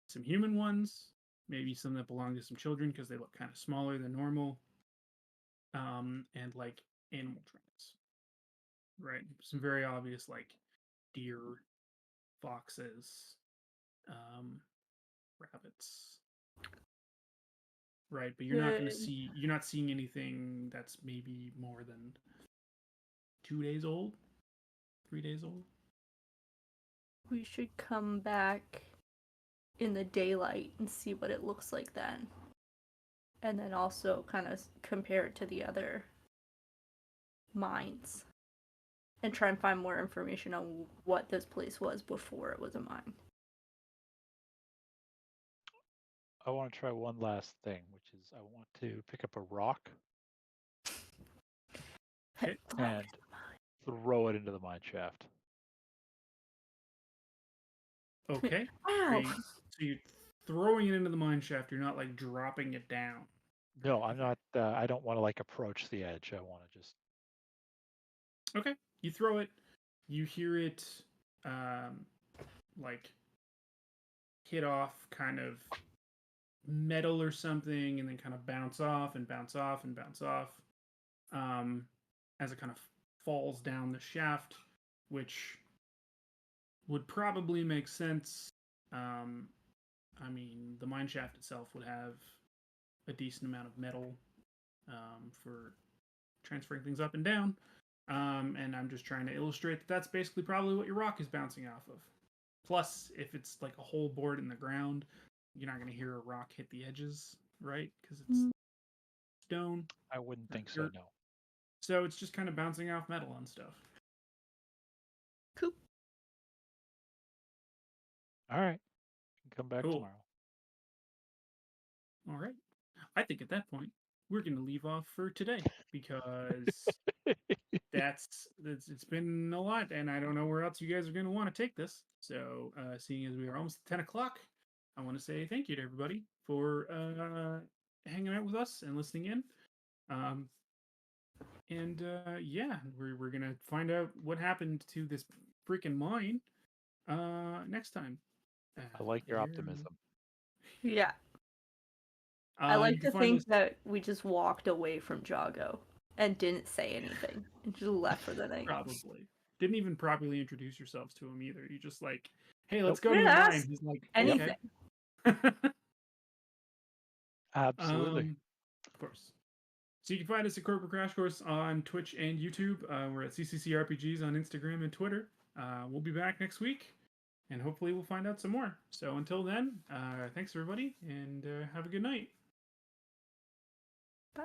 some human ones, maybe some that belong to some children because they look kind of smaller than normal, and like animal tracks, right? Some very obvious like deer, foxes, rabbits, right? But you're not seeing anything that's maybe more than 2 days old, 3 days old. We should come back in the daylight and see what it looks like then. And then also kind of compare it to the other mines. And try and find more information on what this place was before it was a mine. I want to try one last thing, which is I want to pick up a rock Okay. and throw it into the mine shaft. Okay. Ow! So you're throwing it into the mine shaft. You're not like dropping it down. No, I'm not. I don't want to like approach the edge. I want to just. Okay. You throw it. You hear it, like hit off kind of metal or something, and then kind of bounce off and bounce off and bounce off, as it kind of falls down the shaft, which would probably make sense. I mean, the mine shaft itself would have a decent amount of metal for transferring things up and down. And I'm just trying to illustrate that that's basically probably what your rock is bouncing off of. Plus, if it's like a whole board in the ground, you're not going to hear a rock hit the edges, right? Because it's stone. I wouldn't think so. dirt. No. So it's just kind of bouncing off metal and stuff. Cool. All right. Come back Cool. tomorrow. All right. I think at that point we're going to leave off for today because it's been a lot, and I don't know where else you guys are going to want to take this. So, seeing as we are almost 10 o'clock, I want to say thank you to everybody for hanging out with us and listening in. Yeah, we're gonna find out what happened to this freaking mine next time. I like your optimism. Yeah. I like to think this... that we just walked away from Jago and didn't say anything and just left for the night. Probably. Didn't even properly introduce yourselves to him either. You just like, hey, let's go to the mine. He's like, anything. Okay. Absolutely. Of course. So you can find us at Corporate Crash Course on Twitch and YouTube. We're at CCCRPGs on Instagram and Twitter. We'll be back next week, and hopefully we'll find out some more. So until then, thanks everybody, and have a good night. Bye.